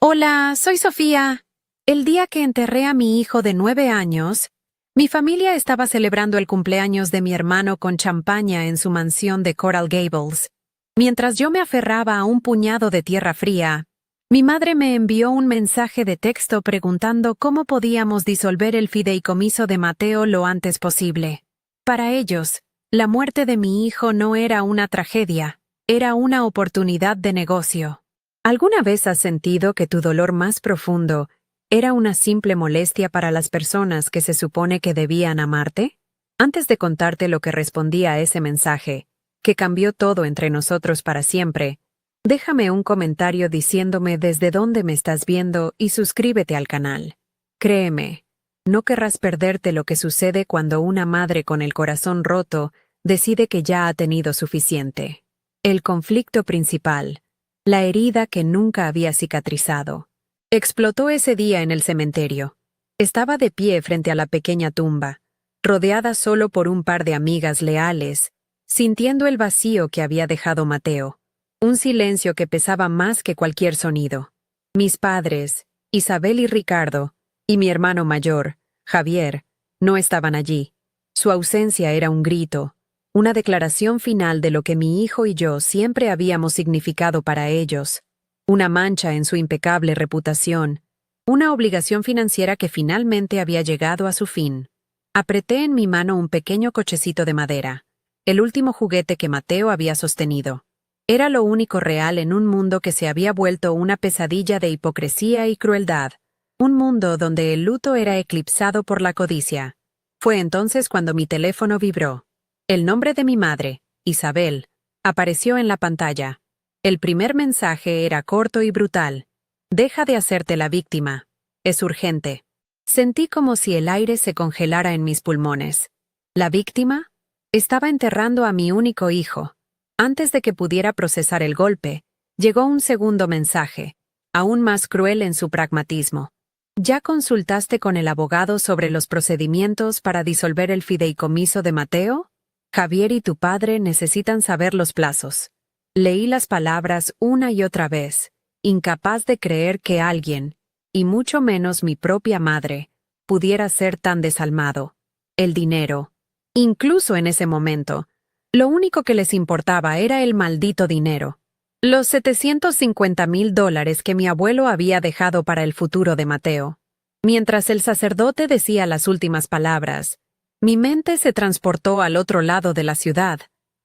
Hola, soy Sofía. El día que enterré a mi hijo de 9 años, mi familia estaba celebrando el cumpleaños de mi hermano con champaña en su mansión de Coral Gables. Mientras yo me aferraba a un puñado de tierra fría, mi madre me envió un mensaje de texto preguntando cómo podíamos disolver el fideicomiso de Mateo lo antes posible. Para ellos, la muerte de mi hijo no era una tragedia, era una oportunidad de negocio. ¿Alguna vez has sentido que tu dolor más profundo era una simple molestia para las personas que se supone que debían amarte? Antes de contarte lo que respondí a ese mensaje, que cambió todo entre nosotros para siempre, déjame un comentario diciéndome desde dónde me estás viendo y suscríbete al canal. Créeme, no querrás perderte lo que sucede cuando una madre con el corazón roto decide que ya ha tenido suficiente. El conflicto principal, la herida que nunca había cicatrizado, explotó ese día en el cementerio. Estaba de pie frente a la pequeña tumba, rodeada solo por un par de amigas leales, sintiendo el vacío que había dejado Mateo, un silencio que pesaba más que cualquier sonido. Mis padres, Isabel y Ricardo, y mi hermano mayor, Javier, no estaban allí. Su ausencia era un grito, una declaración final de lo que mi hijo y yo siempre habíamos significado para ellos, una mancha en su impecable reputación, una obligación financiera que finalmente había llegado a su fin. Apreté en mi mano un pequeño cochecito de madera, el último juguete que Mateo había sostenido. Era lo único real en un mundo que se había vuelto una pesadilla de hipocresía y crueldad, un mundo donde el luto era eclipsado por la codicia. Fue entonces cuando mi teléfono vibró. El nombre de mi madre, Isabel, apareció en la pantalla. El primer mensaje era corto y brutal. Deja de hacerte la víctima. Es urgente. Sentí como si el aire se congelara en mis pulmones. ¿La víctima? Estaba enterrando a mi único hijo. Antes de que pudiera procesar el golpe, llegó un segundo mensaje, aún más cruel en su pragmatismo. ¿Ya consultaste con el abogado sobre los procedimientos para disolver el fideicomiso de Mateo? Javier y tu padre necesitan saber los plazos. Leí las palabras una y otra vez, incapaz de creer que alguien, y mucho menos mi propia madre, pudiera ser tan desalmado. El dinero. Incluso en ese momento, lo único que les importaba era el maldito dinero. Los $750,000 que mi abuelo había dejado para el futuro de Mateo. Mientras el sacerdote decía las últimas palabras, mi mente se transportó al otro lado de la ciudad,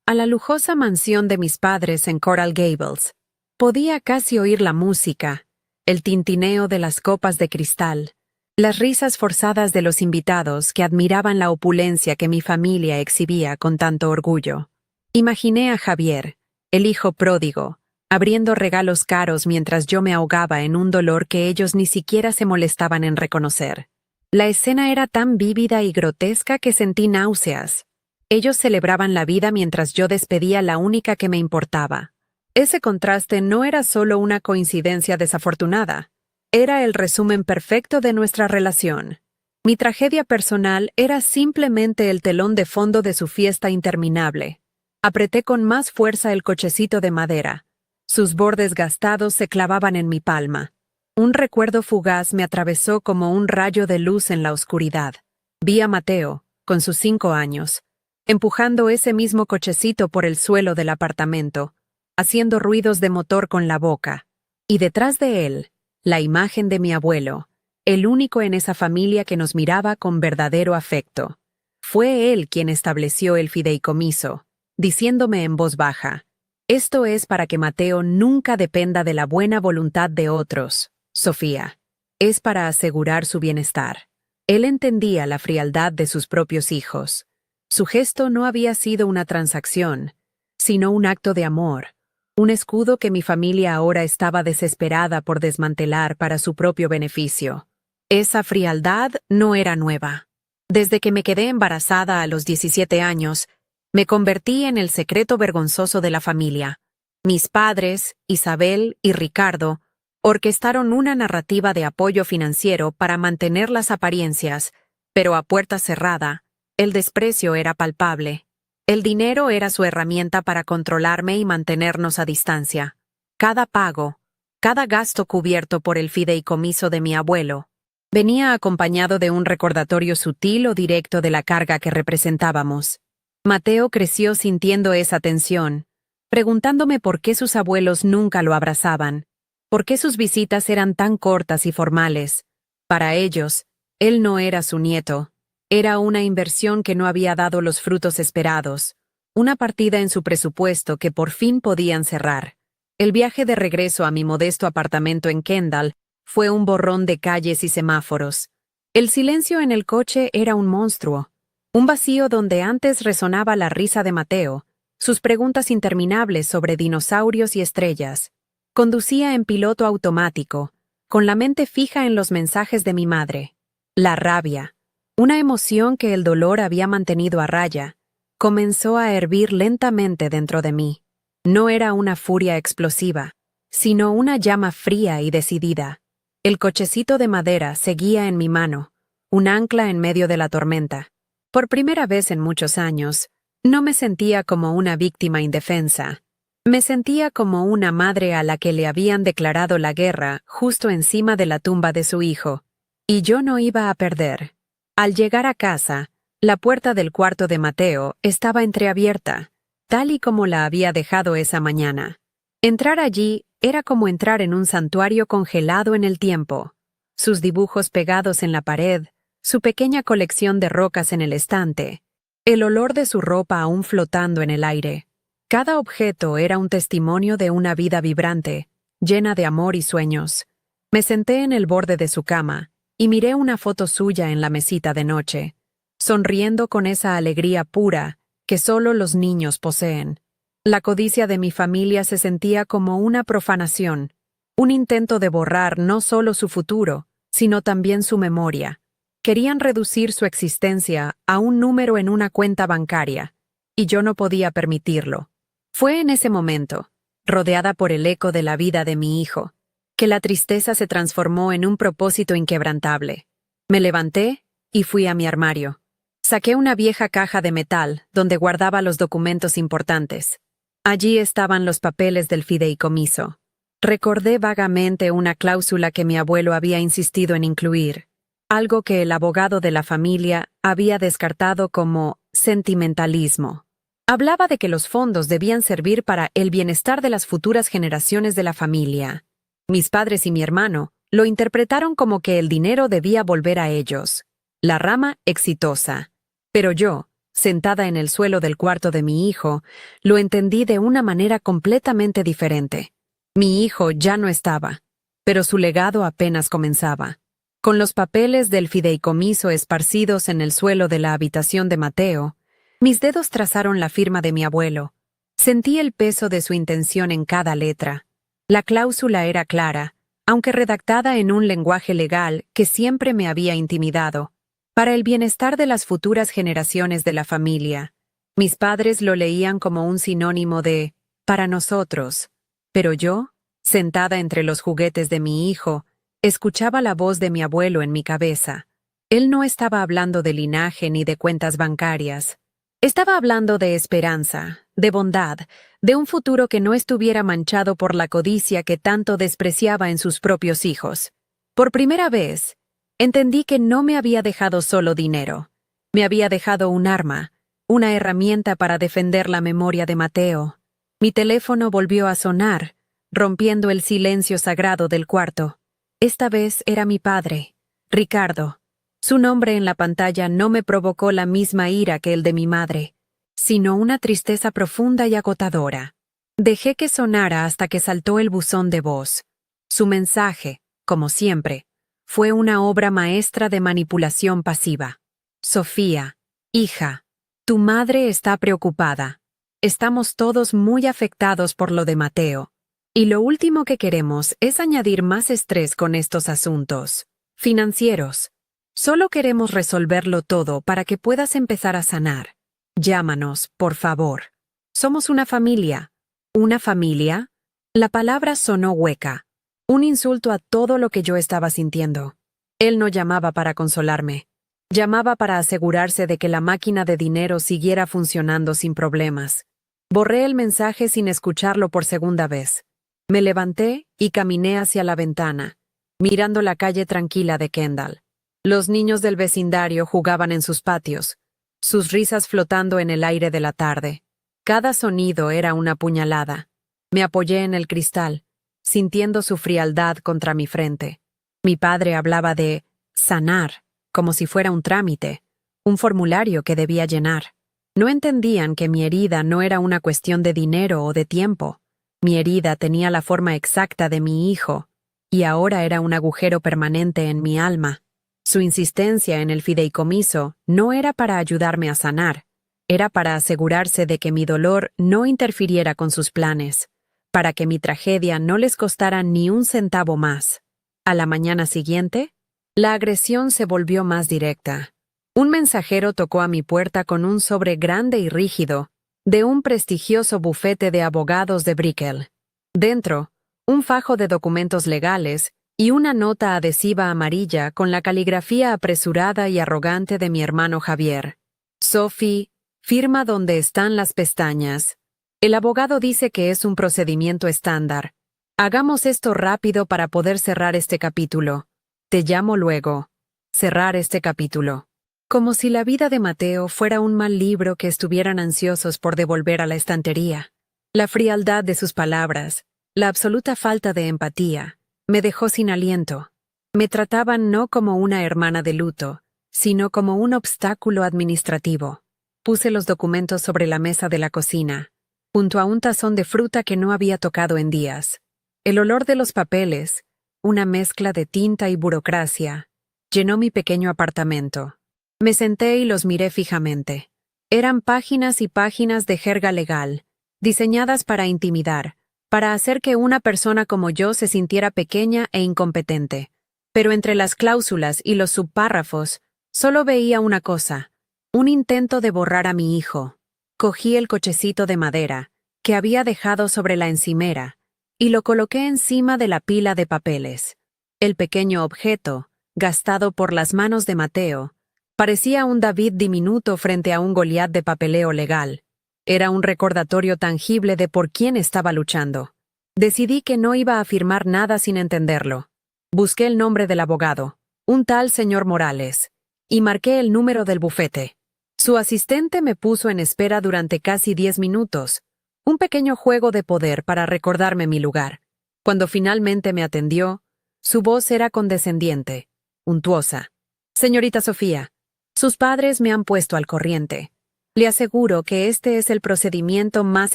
a la lujosa mansión de mis padres en Coral Gables. Podía casi oír la música, el tintineo de las copas de cristal, las risas forzadas de los invitados que admiraban la opulencia que mi familia exhibía con tanto orgullo. Imaginé a Javier, el hijo pródigo, abriendo regalos caros mientras yo me ahogaba en un dolor que ellos ni siquiera se molestaban en reconocer. La escena era tan vívida y grotesca que sentí náuseas. Ellos celebraban la vida mientras yo despedía la única que me importaba. Ese contraste no era solo una coincidencia desafortunada, era el resumen perfecto de nuestra relación. Mi tragedia personal era simplemente el telón de fondo de su fiesta interminable. Apreté con más fuerza el cochecito de madera. Sus bordes gastados se clavaban en mi palma. Un recuerdo fugaz me atravesó como un rayo de luz en la oscuridad. Vi a Mateo, con sus 5 años, empujando ese mismo cochecito por el suelo del apartamento, haciendo ruidos de motor con la boca. Y detrás de él, la imagen de mi abuelo, el único en esa familia que nos miraba con verdadero afecto. Fue él quien estableció el fideicomiso, diciéndome en voz baja, «Esto es para que Mateo nunca dependa de la buena voluntad de otros, Sofía. Es para asegurar su bienestar». Él entendía la frialdad de sus propios hijos. Su gesto no había sido una transacción, sino un acto de amor, un escudo que mi familia ahora estaba desesperada por desmantelar para su propio beneficio. Esa frialdad no era nueva. Desde que me quedé embarazada a los 17 años, me convertí en el secreto vergonzoso de la familia. Mis padres, Isabel y Ricardo, orquestaron una narrativa de apoyo financiero para mantener las apariencias, pero a puerta cerrada, el desprecio era palpable. El dinero era su herramienta para controlarme y mantenernos a distancia. Cada pago, cada gasto cubierto por el fideicomiso de mi abuelo. Venía acompañado de un recordatorio sutil o directo de la carga que representábamos. Mateo creció sintiendo esa tensión, preguntándome por qué sus abuelos nunca lo abrazaban, por qué sus visitas eran tan cortas y formales. Para ellos, él no era su nieto, era una inversión que no había dado los frutos esperados, una partida en su presupuesto que por fin podían cerrar. El viaje de regreso a mi modesto apartamento en Kendall fue un borrón de calles y semáforos. El silencio en el coche era un monstruo, un vacío donde antes resonaba la risa de Mateo, sus preguntas interminables sobre dinosaurios y estrellas. Conducía en piloto automático, con la mente fija en los mensajes de mi madre. La rabia, una emoción que el dolor había mantenido a raya, comenzó a hervir lentamente dentro de mí. No era una furia explosiva, sino una llama fría y decidida. El cochecito de madera seguía en mi mano, un ancla en medio de la tormenta. Por primera vez en muchos años, no me sentía como una víctima indefensa. Me sentía como una madre a la que le habían declarado la guerra justo encima de la tumba de su hijo. Y yo no iba a perder. Al llegar a casa, la puerta del cuarto de Mateo estaba entreabierta, tal y como la había dejado esa mañana. Entrar allí era como entrar en un santuario congelado en el tiempo. Sus dibujos pegados en la pared, su pequeña colección de rocas en el estante, el olor de su ropa aún flotando en el aire. Cada objeto era un testimonio de una vida vibrante, llena de amor y sueños. Me senté en el borde de su cama y miré una foto suya en la mesita de noche, sonriendo con esa alegría pura que solo los niños poseen. La codicia de mi familia se sentía como una profanación, un intento de borrar no solo su futuro, sino también su memoria. Querían reducir su existencia a un número en una cuenta bancaria, y yo no podía permitirlo. Fue en ese momento, rodeada por el eco de la vida de mi hijo, que la tristeza se transformó en un propósito inquebrantable. Me levanté y fui a mi armario. Saqué una vieja caja de metal donde guardaba los documentos importantes. Allí estaban los papeles del fideicomiso. Recordé vagamente una cláusula que mi abuelo había insistido en incluir, algo que el abogado de la familia había descartado como sentimentalismo. Hablaba de que los fondos debían servir para el bienestar de las futuras generaciones de la familia. Mis padres y mi hermano lo interpretaron como que el dinero debía volver a ellos. La rama exitosa. Pero yo, sentada en el suelo del cuarto de mi hijo, lo entendí de una manera completamente diferente. Mi hijo ya no estaba, pero su legado apenas comenzaba. Con los papeles del fideicomiso esparcidos en el suelo de la habitación de Mateo, mis dedos trazaron la firma de mi abuelo. Sentí el peso de su intención en cada letra. La cláusula era clara, aunque redactada en un lenguaje legal que siempre me había intimidado. Para el bienestar de las futuras generaciones de la familia. Mis padres lo leían como un sinónimo de para nosotros, pero yo, sentada entre los juguetes de mi hijo, escuchaba la voz de mi abuelo en mi cabeza. Él no estaba hablando de linaje ni de cuentas bancarias. Estaba hablando de esperanza, de bondad, de un futuro que no estuviera manchado por la codicia que tanto despreciaba en sus propios hijos. Por primera vez, entendí que no me había dejado solo dinero. Me había dejado un arma, una herramienta para defender la memoria de Mateo. Mi teléfono volvió a sonar, rompiendo el silencio sagrado del cuarto. Esta vez era mi padre, Ricardo. Su nombre en la pantalla no me provocó la misma ira que el de mi madre, sino una tristeza profunda y agotadora. Dejé que sonara hasta que saltó el buzón de voz. Su mensaje, como siempre, fue una obra maestra de manipulación pasiva. Sofía, hija, tu madre está preocupada. Estamos todos muy afectados por lo de Mateo. Y lo último que queremos es añadir más estrés con estos asuntos financieros. Solo queremos resolverlo todo para que puedas empezar a sanar. Llámanos, por favor. Somos una familia. ¿Una familia? La palabra sonó hueca. Un insulto a todo lo que yo estaba sintiendo. Él no llamaba para consolarme. Llamaba para asegurarse de que la máquina de dinero siguiera funcionando sin problemas. Borré el mensaje sin escucharlo por segunda vez. Me levanté y caminé hacia la ventana, mirando la calle tranquila de Kendall. Los niños del vecindario jugaban en sus patios, sus risas flotando en el aire de la tarde. Cada sonido era una puñalada. Me apoyé en el cristal, sintiendo su frialdad contra mi frente. Mi padre hablaba de sanar, como si fuera un trámite, un formulario que debía llenar. No entendían que mi herida no era una cuestión de dinero o de tiempo. Mi herida tenía la forma exacta de mi hijo, y ahora era un agujero permanente en mi alma. Su insistencia en el fideicomiso no era para ayudarme a sanar, era para asegurarse de que mi dolor no interfiriera con sus planes, para que mi tragedia no les costara ni un centavo más. A la mañana siguiente, la agresión se volvió más directa. Un mensajero tocó a mi puerta con un sobre grande y rígido, de un prestigioso bufete de abogados de Brickell. Dentro, un fajo de documentos legales y una nota adhesiva amarilla con la caligrafía apresurada y arrogante de mi hermano Javier. Sophie, firma donde están las pestañas. El abogado dice que es un procedimiento estándar. Hagamos esto rápido para poder cerrar este capítulo. Te llamo luego. Cerrar este capítulo. Como si la vida de Mateo fuera un mal libro que estuvieran ansiosos por devolver a la estantería. La frialdad de sus palabras, la absoluta falta de empatía, me dejó sin aliento. Me trataban no como una hermana de luto, sino como un obstáculo administrativo. Puse los documentos sobre la mesa de la cocina, junto a un tazón de fruta que no había tocado en días. El olor de los papeles, una mezcla de tinta y burocracia, llenó mi pequeño apartamento. Me senté y los miré fijamente. Eran páginas y páginas de jerga legal, diseñadas para intimidar, para hacer que una persona como yo se sintiera pequeña e incompetente. Pero entre las cláusulas y los subpárrafos, solo veía una cosa, un intento de borrar a mi hijo. Cogí el cochecito de madera, que había dejado sobre la encimera, y lo coloqué encima de la pila de papeles. El pequeño objeto, gastado por las manos de Mateo, parecía un David diminuto frente a un Goliat de papeleo legal. Era un recordatorio tangible de por quién estaba luchando. Decidí que no iba a firmar nada sin entenderlo. Busqué el nombre del abogado, un tal señor Morales, y marqué el número del bufete. Su asistente me puso en espera durante casi 10 minutos, un pequeño juego de poder para recordarme mi lugar. Cuando finalmente me atendió, su voz era condescendiente, untuosa. Señorita Sofía, sus padres me han puesto al corriente. Le aseguro que este es el procedimiento más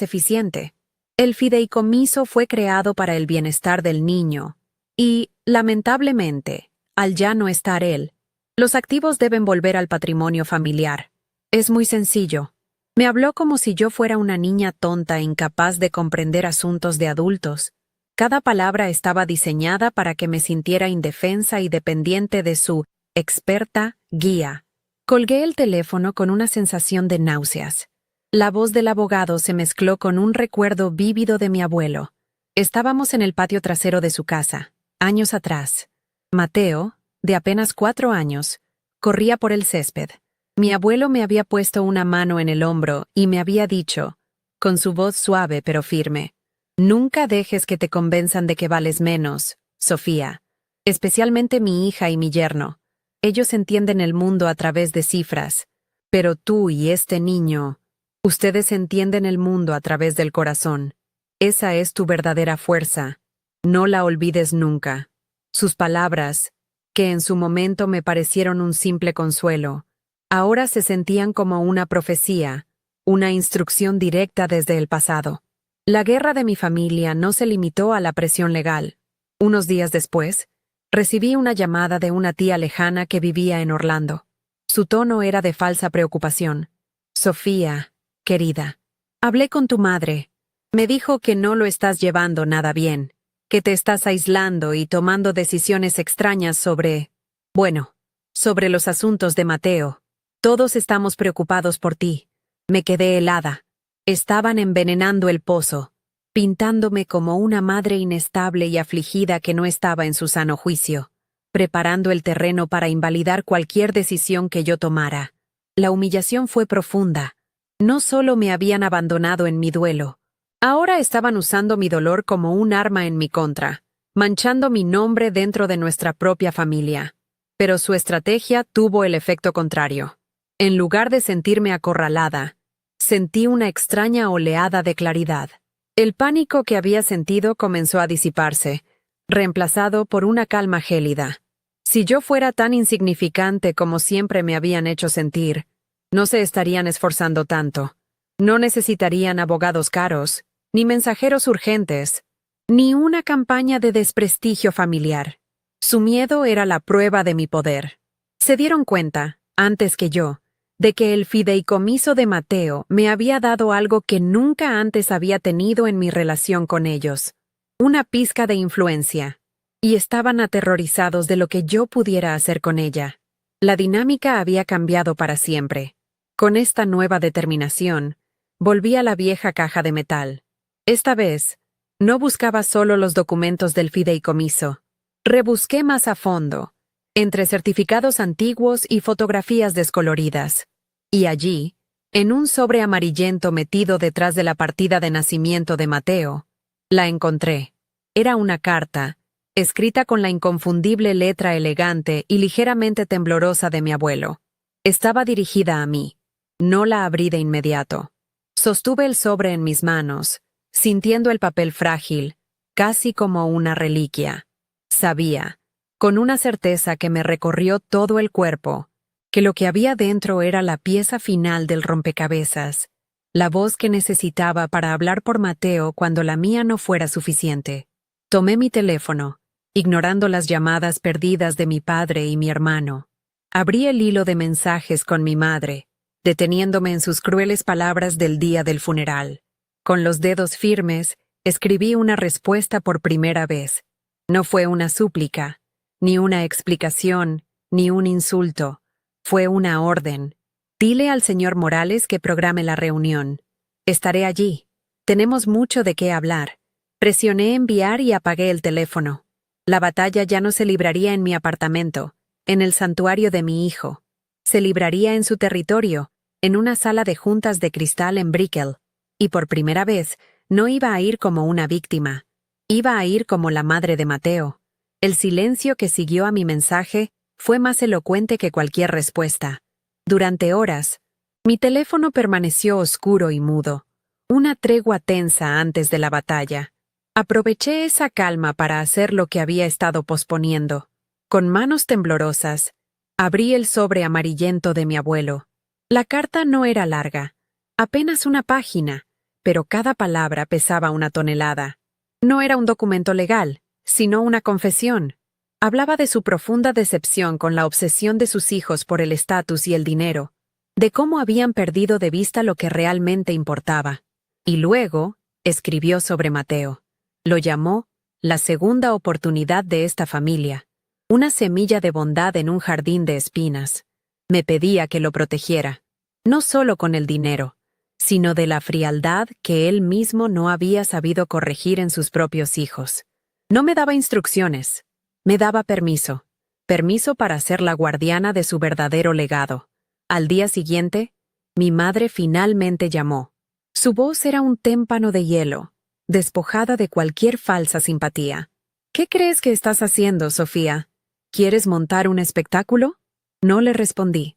eficiente. El fideicomiso fue creado para el bienestar del niño y, lamentablemente, al ya no estar él, los activos deben volver al patrimonio familiar. Es muy sencillo. Me habló como si yo fuera una niña tonta e incapaz de comprender asuntos de adultos. Cada palabra estaba diseñada para que me sintiera indefensa y dependiente de su experta guía. Colgué el teléfono con una sensación de náuseas. La voz del abogado se mezcló con un recuerdo vívido de mi abuelo. Estábamos en el patio trasero de su casa, años atrás. Mateo, de apenas 4 años, corría por el césped. Mi abuelo me había puesto una mano en el hombro y me había dicho, con su voz suave pero firme, «Nunca dejes que te convenzan de que vales menos, Sofía, especialmente mi hija y mi yerno. Ellos entienden el mundo a través de cifras, pero tú y este niño, ustedes entienden el mundo a través del corazón. Esa es tu verdadera fuerza. No la olvides nunca». Sus palabras, que en su momento me parecieron un simple consuelo, ahora se sentían como una profecía, una instrucción directa desde el pasado. La guerra de mi familia no se limitó a la presión legal. Unos días después, recibí una llamada de una tía lejana que vivía en Orlando. Su tono era de falsa preocupación. «Sofía, querida, hablé con tu madre. Me dijo que no lo estás llevando nada bien, que te estás aislando y tomando decisiones extrañas sobre los asuntos de Mateo. Todos estamos preocupados por ti». Me quedé helada. Estaban envenenando el pozo, pintándome como una madre inestable y afligida que no estaba en su sano juicio, preparando el terreno para invalidar cualquier decisión que yo tomara. La humillación fue profunda. No solo me habían abandonado en mi duelo, Ahora estaban usando mi dolor como un arma en mi contra, manchando mi nombre dentro de nuestra propia familia. Pero su estrategia tuvo el efecto contrario. En lugar de sentirme acorralada, sentí una extraña oleada de claridad. El pánico que había sentido comenzó a disiparse, reemplazado por una calma gélida. Si yo fuera tan insignificante como siempre me habían hecho sentir, no se estarían esforzando tanto. No necesitarían abogados caros, ni mensajeros urgentes, ni una campaña de desprestigio familiar. Su miedo era la prueba de mi poder. Se dieron cuenta, antes que yo, de que el fideicomiso de Mateo me había dado algo que nunca antes había tenido en mi relación con ellos, una pizca de influencia, y estaban aterrorizados de lo que yo pudiera hacer con ella. La dinámica había cambiado para siempre. Con esta nueva determinación, volví a la vieja caja de metal. Esta vez, no buscaba solo los documentos del fideicomiso. Rebusqué más a fondo, entre certificados antiguos y fotografías descoloridas. Y allí, en un sobre amarillento metido detrás de la partida de nacimiento de Mateo, la encontré. Era una carta, escrita con la inconfundible letra elegante y ligeramente temblorosa de mi abuelo. Estaba dirigida a mí. No la abrí de inmediato. Sostuve el sobre en mis manos, sintiendo el papel frágil, casi como una reliquia. Sabía, con una certeza que me recorrió todo el cuerpo, que lo que había dentro era la pieza final del rompecabezas, la voz que necesitaba para hablar por Mateo cuando la mía no fuera suficiente. Tomé mi teléfono, ignorando las llamadas perdidas de mi padre y mi hermano. Abrí el hilo de mensajes con mi madre, deteniéndome en sus crueles palabras del día del funeral. Con los dedos firmes, escribí una respuesta por primera vez. No fue una súplica, ni una explicación, ni un insulto. Fue una orden. Dile al señor Morales que programe la reunión. Estaré allí. Tenemos mucho de qué hablar. Presioné enviar y apagué el teléfono. La batalla ya no se libraría en mi apartamento, en el santuario de mi hijo. Se libraría en su territorio, en una sala de juntas de cristal en Brickell. Y por primera vez, no iba a ir como una víctima. Iba a ir como la madre de Mateo. El silencio que siguió a mi mensaje fue más elocuente que cualquier respuesta. Durante horas, mi teléfono permaneció oscuro y mudo, una tregua tensa antes de la batalla. Aproveché esa calma para hacer lo que había estado posponiendo. Con manos temblorosas, abrí el sobre amarillento de mi abuelo. La carta no era larga, apenas una página, pero cada palabra pesaba una tonelada. No era un documento legal, sino una confesión. Hablaba de su profunda decepción con la obsesión de sus hijos por el estatus y el dinero, de cómo habían perdido de vista lo que realmente importaba. Y luego, escribió sobre Mateo. Lo llamó la segunda oportunidad de esta familia, una semilla de bondad en un jardín de espinas. Me pedía que lo protegiera, no solo con el dinero, sino de la frialdad que él mismo no había sabido corregir en sus propios hijos. No me daba instrucciones, me daba permiso para ser la guardiana de su verdadero legado. Al día siguiente, mi madre finalmente llamó. Su voz era un témpano de hielo, despojada de cualquier falsa simpatía. ¿Qué crees que estás haciendo, Sofía? ¿Quieres montar un espectáculo? No le respondí.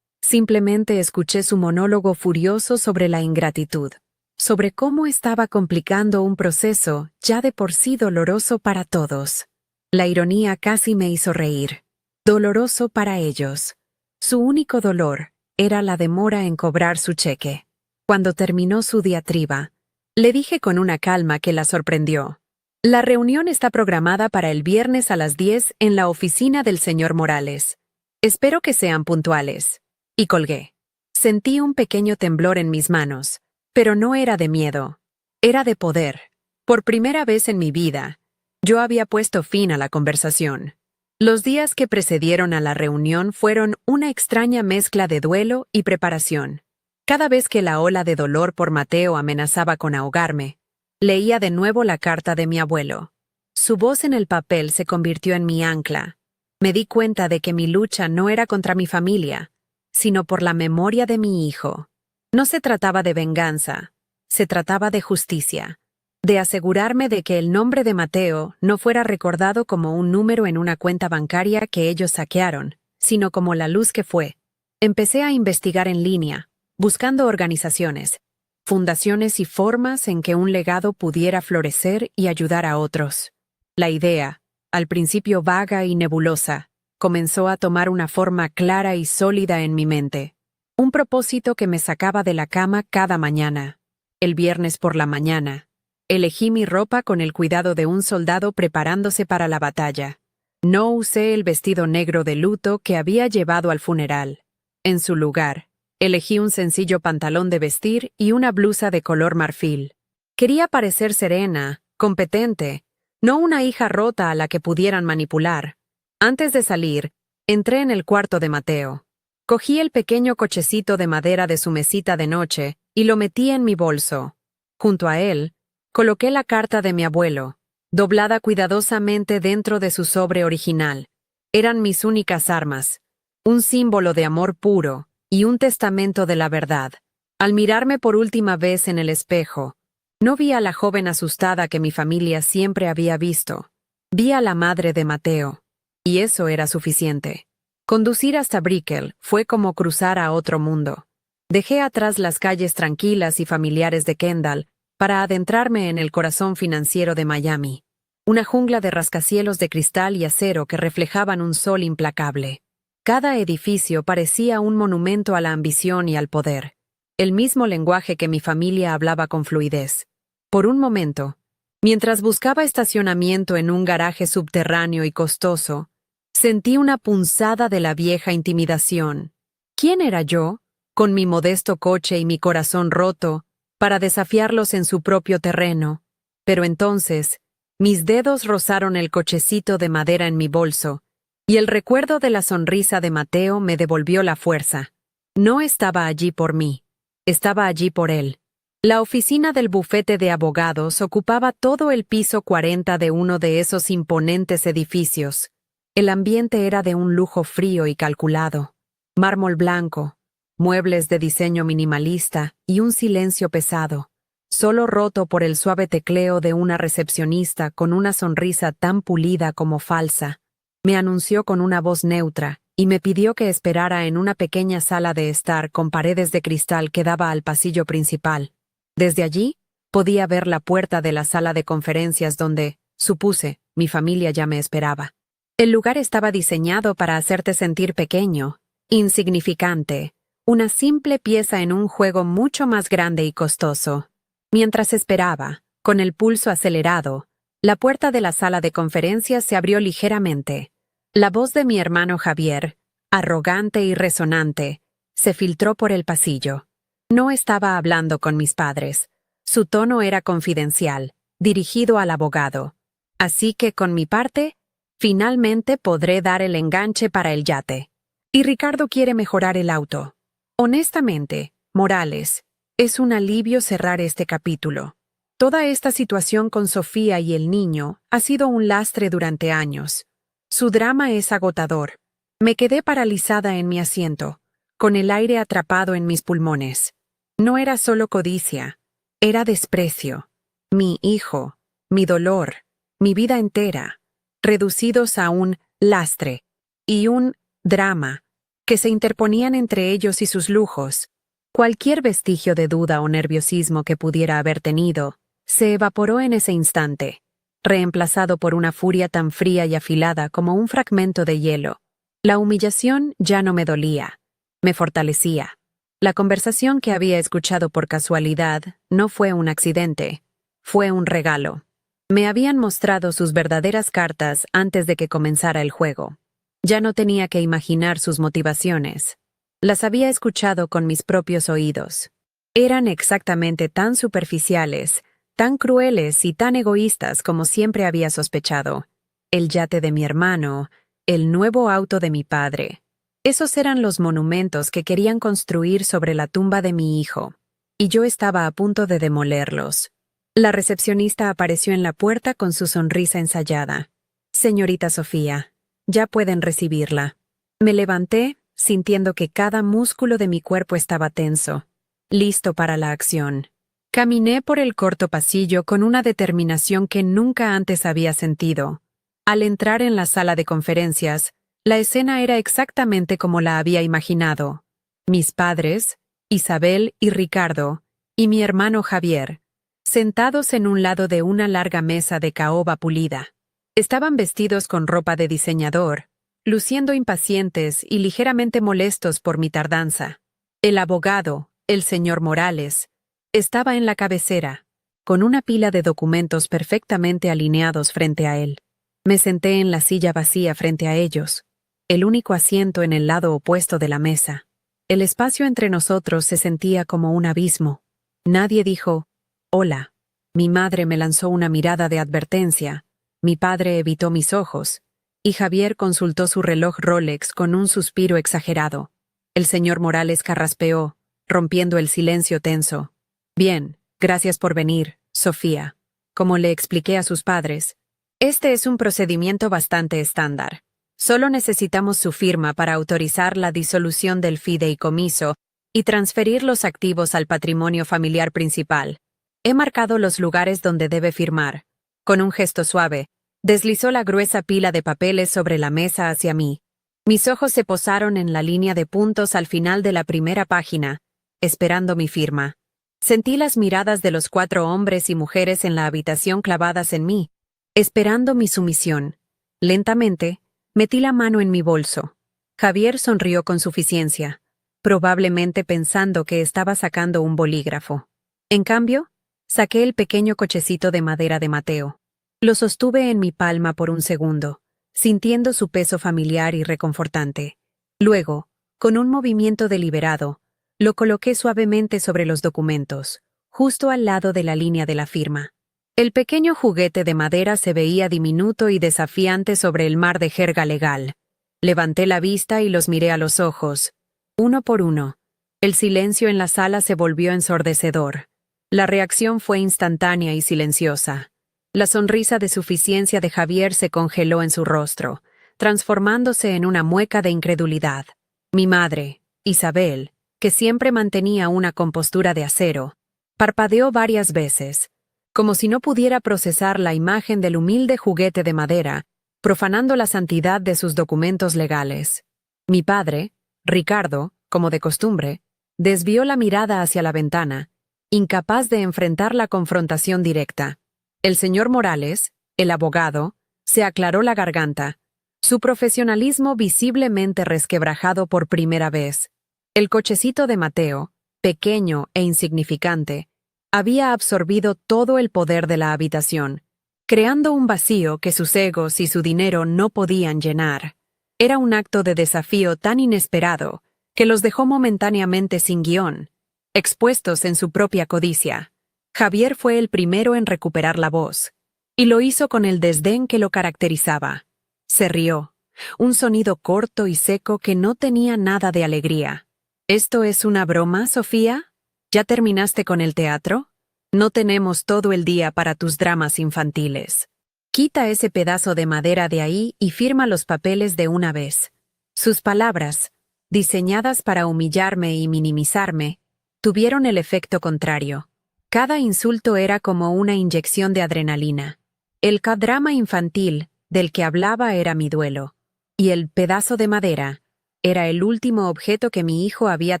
Simplemente escuché su monólogo furioso sobre la ingratitud, sobre cómo estaba complicando un proceso ya de por sí doloroso para todos. La ironía casi me hizo reír. Doloroso para ellos. Su único dolor era la demora en cobrar su cheque. Cuando terminó su diatriba, le dije con una calma que la sorprendió. La reunión está programada para el viernes a las 10 en la oficina del señor Morales. Espero que sean puntuales. Y colgué. Sentí un pequeño temblor en mis manos, pero no era de miedo. Era de poder. Por primera vez en mi vida, yo había puesto fin a la conversación. Los días que precedieron a la reunión fueron una extraña mezcla de duelo y preparación. Cada vez que la ola de dolor por Mateo amenazaba con ahogarme, leía de nuevo la carta de mi abuelo. Su voz en el papel se convirtió en mi ancla. Me di cuenta de que mi lucha no era contra mi familia, sino por la memoria de mi hijo. No se trataba de venganza, se trataba de justicia. de asegurarme de que el nombre de Mateo no fuera recordado como un número en una cuenta bancaria que ellos saquearon, sino como la luz que fue. Empecé a investigar en línea, buscando organizaciones, fundaciones y formas en que un legado pudiera florecer y ayudar a otros. La idea, al principio vaga y nebulosa, comenzó a tomar una forma clara y sólida en mi mente. Un propósito que me sacaba de la cama cada mañana. El viernes por la mañana, elegí mi ropa con el cuidado de un soldado preparándose para la batalla. No usé el vestido negro de luto que había llevado al funeral. En su lugar, elegí un sencillo pantalón de vestir y una blusa de color marfil. Quería parecer serena, competente, no una hija rota a la que pudieran manipular. Antes de salir, entré en el cuarto de Mateo. Cogí el pequeño cochecito de madera de su mesita de noche y lo metí en mi bolso. Junto a él, coloqué la carta de mi abuelo, doblada cuidadosamente dentro de su sobre original. Eran mis únicas armas, un símbolo de amor puro y un testamento de la verdad. Al mirarme por última vez en el espejo, no vi a la joven asustada que mi familia siempre había visto. Vi a la madre de Mateo. Y eso era suficiente. Conducir hasta Brickell fue como cruzar a otro mundo. Dejé atrás las calles tranquilas y familiares de Kendall para adentrarme en el corazón financiero de Miami. Una jungla de rascacielos de cristal y acero que reflejaban un sol implacable. Cada edificio parecía un monumento a la ambición y al poder. El mismo lenguaje que mi familia hablaba con fluidez. Por un momento, mientras buscaba estacionamiento en un garaje subterráneo y costoso, sentí una punzada de la vieja intimidación. ¿Quién era yo, con mi modesto coche y mi corazón roto, para desafiarlos en su propio terreno? Pero entonces, mis dedos rozaron el cochecito de madera en mi bolso, y el recuerdo de la sonrisa de Mateo me devolvió la fuerza. No estaba allí por mí, estaba allí por él. La oficina del bufete de abogados ocupaba todo el piso 40 de uno de esos imponentes edificios. El ambiente era de un lujo frío y calculado. Mármol blanco, muebles de diseño minimalista y un silencio pesado, solo roto por el suave tecleo de una recepcionista con una sonrisa tan pulida como falsa. Me anunció con una voz neutra y me pidió que esperara en una pequeña sala de estar con paredes de cristal que daba al pasillo principal. Desde allí, podía ver la puerta de la sala de conferencias donde, supuse, mi familia ya me esperaba. El lugar estaba diseñado para hacerte sentir pequeño, insignificante, una simple pieza en un juego mucho más grande y costoso. Mientras esperaba, con el pulso acelerado, la puerta de la sala de conferencias se abrió ligeramente. La voz de mi hermano Javier, arrogante y resonante, se filtró por el pasillo. No estaba hablando con mis padres. Su tono era confidencial, dirigido al abogado. Así que, con mi parte, finalmente podré dar el enganche para el yate. Y Ricardo quiere mejorar el auto. Honestamente, Morales, es un alivio cerrar este capítulo. Toda esta situación con Sofía y el niño ha sido un lastre durante años. Su drama es agotador. Me quedé paralizada en mi asiento, con el aire atrapado en mis pulmones. No era solo codicia, era desprecio. Mi hijo, mi dolor, mi vida entera, reducidos a un lastre y un drama que se interponían entre ellos y sus lujos. Cualquier vestigio de duda o nerviosismo que pudiera haber tenido se evaporó en ese instante, reemplazado por una furia tan fría y afilada como un fragmento de hielo. La humillación ya no me dolía, me fortalecía. La conversación que había escuchado por casualidad no fue un accidente, fue un regalo. Me habían mostrado sus verdaderas cartas antes de que comenzara el juego. Ya no tenía que imaginar sus motivaciones. Las había escuchado con mis propios oídos. Eran exactamente tan superficiales, tan crueles y tan egoístas como siempre había sospechado. El yate de mi hermano, el nuevo auto de mi padre. Esos eran los monumentos que querían construir sobre la tumba de mi hijo, y yo estaba a punto de demolerlos. La recepcionista apareció en la puerta con su sonrisa ensayada. «Señorita Sofía, ya pueden recibirla». Me levanté, sintiendo que cada músculo de mi cuerpo estaba tenso, listo para la acción. Caminé por el corto pasillo con una determinación que nunca antes había sentido. Al entrar en la sala de conferencias, la escena era exactamente como la había imaginado. Mis padres, Isabel y Ricardo, y mi hermano Javier, sentados en un lado de una larga mesa de caoba pulida. Estaban vestidos con ropa de diseñador, luciendo impacientes y ligeramente molestos por mi tardanza. El abogado, el señor Morales, estaba en la cabecera, con una pila de documentos perfectamente alineados frente a él. Me senté en la silla vacía frente a ellos, el único asiento en el lado opuesto de la mesa. El espacio entre nosotros se sentía como un abismo. Nadie dijo, «Hola». Mi madre me lanzó una mirada de advertencia, mi padre evitó mis ojos, y Javier consultó su reloj Rolex con un suspiro exagerado. El señor Morales carraspeó, rompiendo el silencio tenso. «Bien, gracias por venir, Sofía». Como le expliqué a sus padres, este es un procedimiento bastante estándar. Solo necesitamos su firma para autorizar la disolución del fideicomiso y transferir los activos al patrimonio familiar principal. He marcado los lugares donde debe firmar. Con un gesto suave, deslizó la gruesa pila de papeles sobre la mesa hacia mí. Mis ojos se posaron en la línea de puntos al final de la primera página, esperando mi firma. Sentí las miradas de los 4 hombres y mujeres en la habitación clavadas en mí, esperando mi sumisión. Lentamente, metí la mano en mi bolso. Javier sonrió con suficiencia, probablemente pensando que estaba sacando un bolígrafo. En cambio, saqué el pequeño cochecito de madera de Mateo. Lo sostuve en mi palma por un segundo, sintiendo su peso familiar y reconfortante. Luego, con un movimiento deliberado, lo coloqué suavemente sobre los documentos, justo al lado de la línea de la firma. El pequeño juguete de madera se veía diminuto y desafiante sobre el mar de jerga legal. Levanté la vista y los miré a los ojos, uno por uno. El silencio en la sala se volvió ensordecedor. La reacción fue instantánea y silenciosa. La sonrisa de suficiencia de Javier se congeló en su rostro, transformándose en una mueca de incredulidad. Mi madre, Isabel, que siempre mantenía una compostura de acero, parpadeó varias veces, como si no pudiera procesar la imagen del humilde juguete de madera, profanando la santidad de sus documentos legales. Mi padre, Ricardo, como de costumbre, desvió la mirada hacia la ventana, incapaz de enfrentar la confrontación directa. El señor Morales, el abogado, se aclaró la garganta, su profesionalismo visiblemente resquebrajado por primera vez. El cochecito de Mateo, pequeño e insignificante, había absorbido todo el poder de la habitación, creando un vacío que sus egos y su dinero no podían llenar. Era un acto de desafío tan inesperado que los dejó momentáneamente sin guión, expuestos en su propia codicia. Javier fue el primero en recuperar la voz, y lo hizo con el desdén que lo caracterizaba. Se rió, un sonido corto y seco que no tenía nada de alegría. ¿Esto es una broma, Sofía? ¿Ya terminaste con el teatro? No tenemos todo el día para tus dramas infantiles. Quita ese pedazo de madera de ahí y firma los papeles de una vez. Sus palabras, diseñadas para humillarme y minimizarme, tuvieron el efecto contrario. Cada insulto era como una inyección de adrenalina. El K-drama infantil del que hablaba era mi duelo, y el pedazo de madera era el último objeto que mi hijo había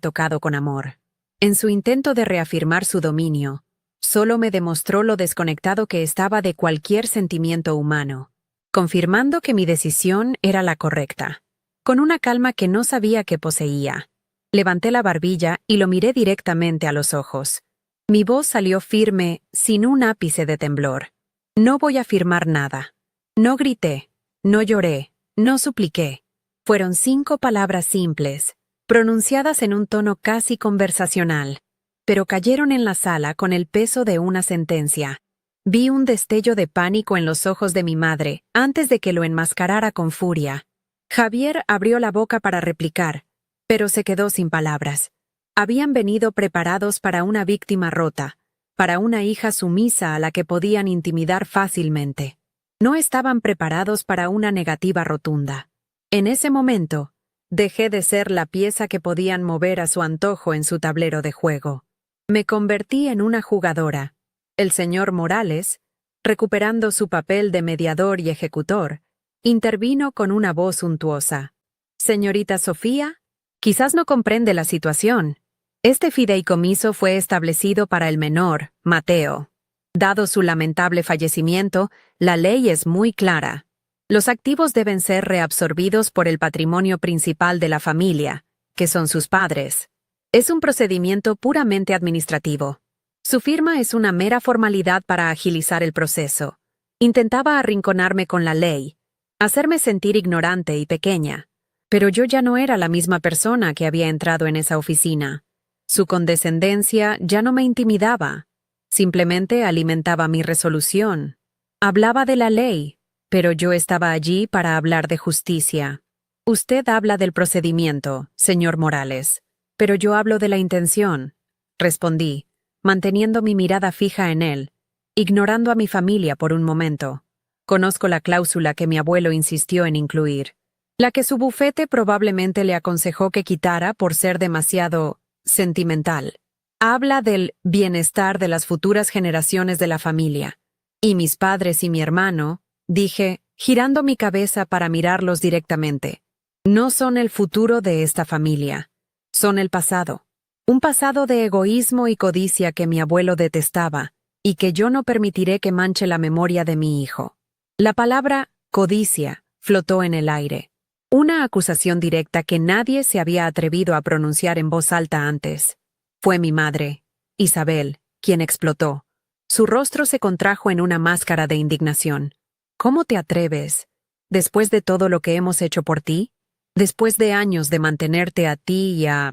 tocado con amor. En su intento de reafirmar su dominio, solo me demostró lo desconectado que estaba de cualquier sentimiento humano, confirmando que mi decisión era la correcta. Con una calma que no sabía que poseía, levanté la barbilla y lo miré directamente a los ojos. Mi voz salió firme, sin un ápice de temblor. No voy a firmar nada. No grité, no lloré, no supliqué. Fueron 5 palabras simples, pronunciadas en un tono casi conversacional, pero cayeron en la sala con el peso de una sentencia. Vi un destello de pánico en los ojos de mi madre antes de que lo enmascarara con furia. Javier abrió la boca para replicar, pero se quedó sin palabras. Habían venido preparados para una víctima rota, para una hija sumisa a la que podían intimidar fácilmente. No estaban preparados para una negativa rotunda. En ese momento, dejé de ser la pieza que podían mover a su antojo en su tablero de juego. Me convertí en una jugadora. El señor Morales, recuperando su papel de mediador y ejecutor, intervino con una voz untuosa. Señorita Sofía, quizás no comprende la situación. Este fideicomiso fue establecido para el menor, Mateo. Dado su lamentable fallecimiento, la ley es muy clara. Los activos deben ser reabsorbidos por el patrimonio principal de la familia, que son sus padres. Es un procedimiento puramente administrativo. Su firma es una mera formalidad para agilizar el proceso. Intentaba arrinconarme con la ley, hacerme sentir ignorante y pequeña. Pero yo ya no era la misma persona que había entrado en esa oficina. Su condescendencia ya no me intimidaba. Simplemente alimentaba mi resolución. Hablaba de la ley, pero yo estaba allí para hablar de justicia. Usted habla del procedimiento, señor Morales, pero yo hablo de la intención, respondí, manteniendo mi mirada fija en él, ignorando a mi familia por un momento. Conozco la cláusula que mi abuelo insistió en incluir, la que su bufete probablemente le aconsejó que quitara por ser demasiado sentimental. Habla del bienestar de las futuras generaciones de la familia. Y mis padres y mi hermano, dije, girando mi cabeza para mirarlos directamente, no son el futuro de esta familia. Son el pasado. Un pasado de egoísmo y codicia que mi abuelo detestaba y que yo no permitiré que manche la memoria de mi hijo. La palabra codicia flotó en el aire. Una acusación directa que nadie se había atrevido a pronunciar en voz alta antes. Fue mi madre, Isabel, quien explotó. Su rostro se contrajo en una máscara de indignación. ¿Cómo te atreves? ¿Después de todo lo que hemos hecho por ti? ¿Después de años de mantenerte a ti y a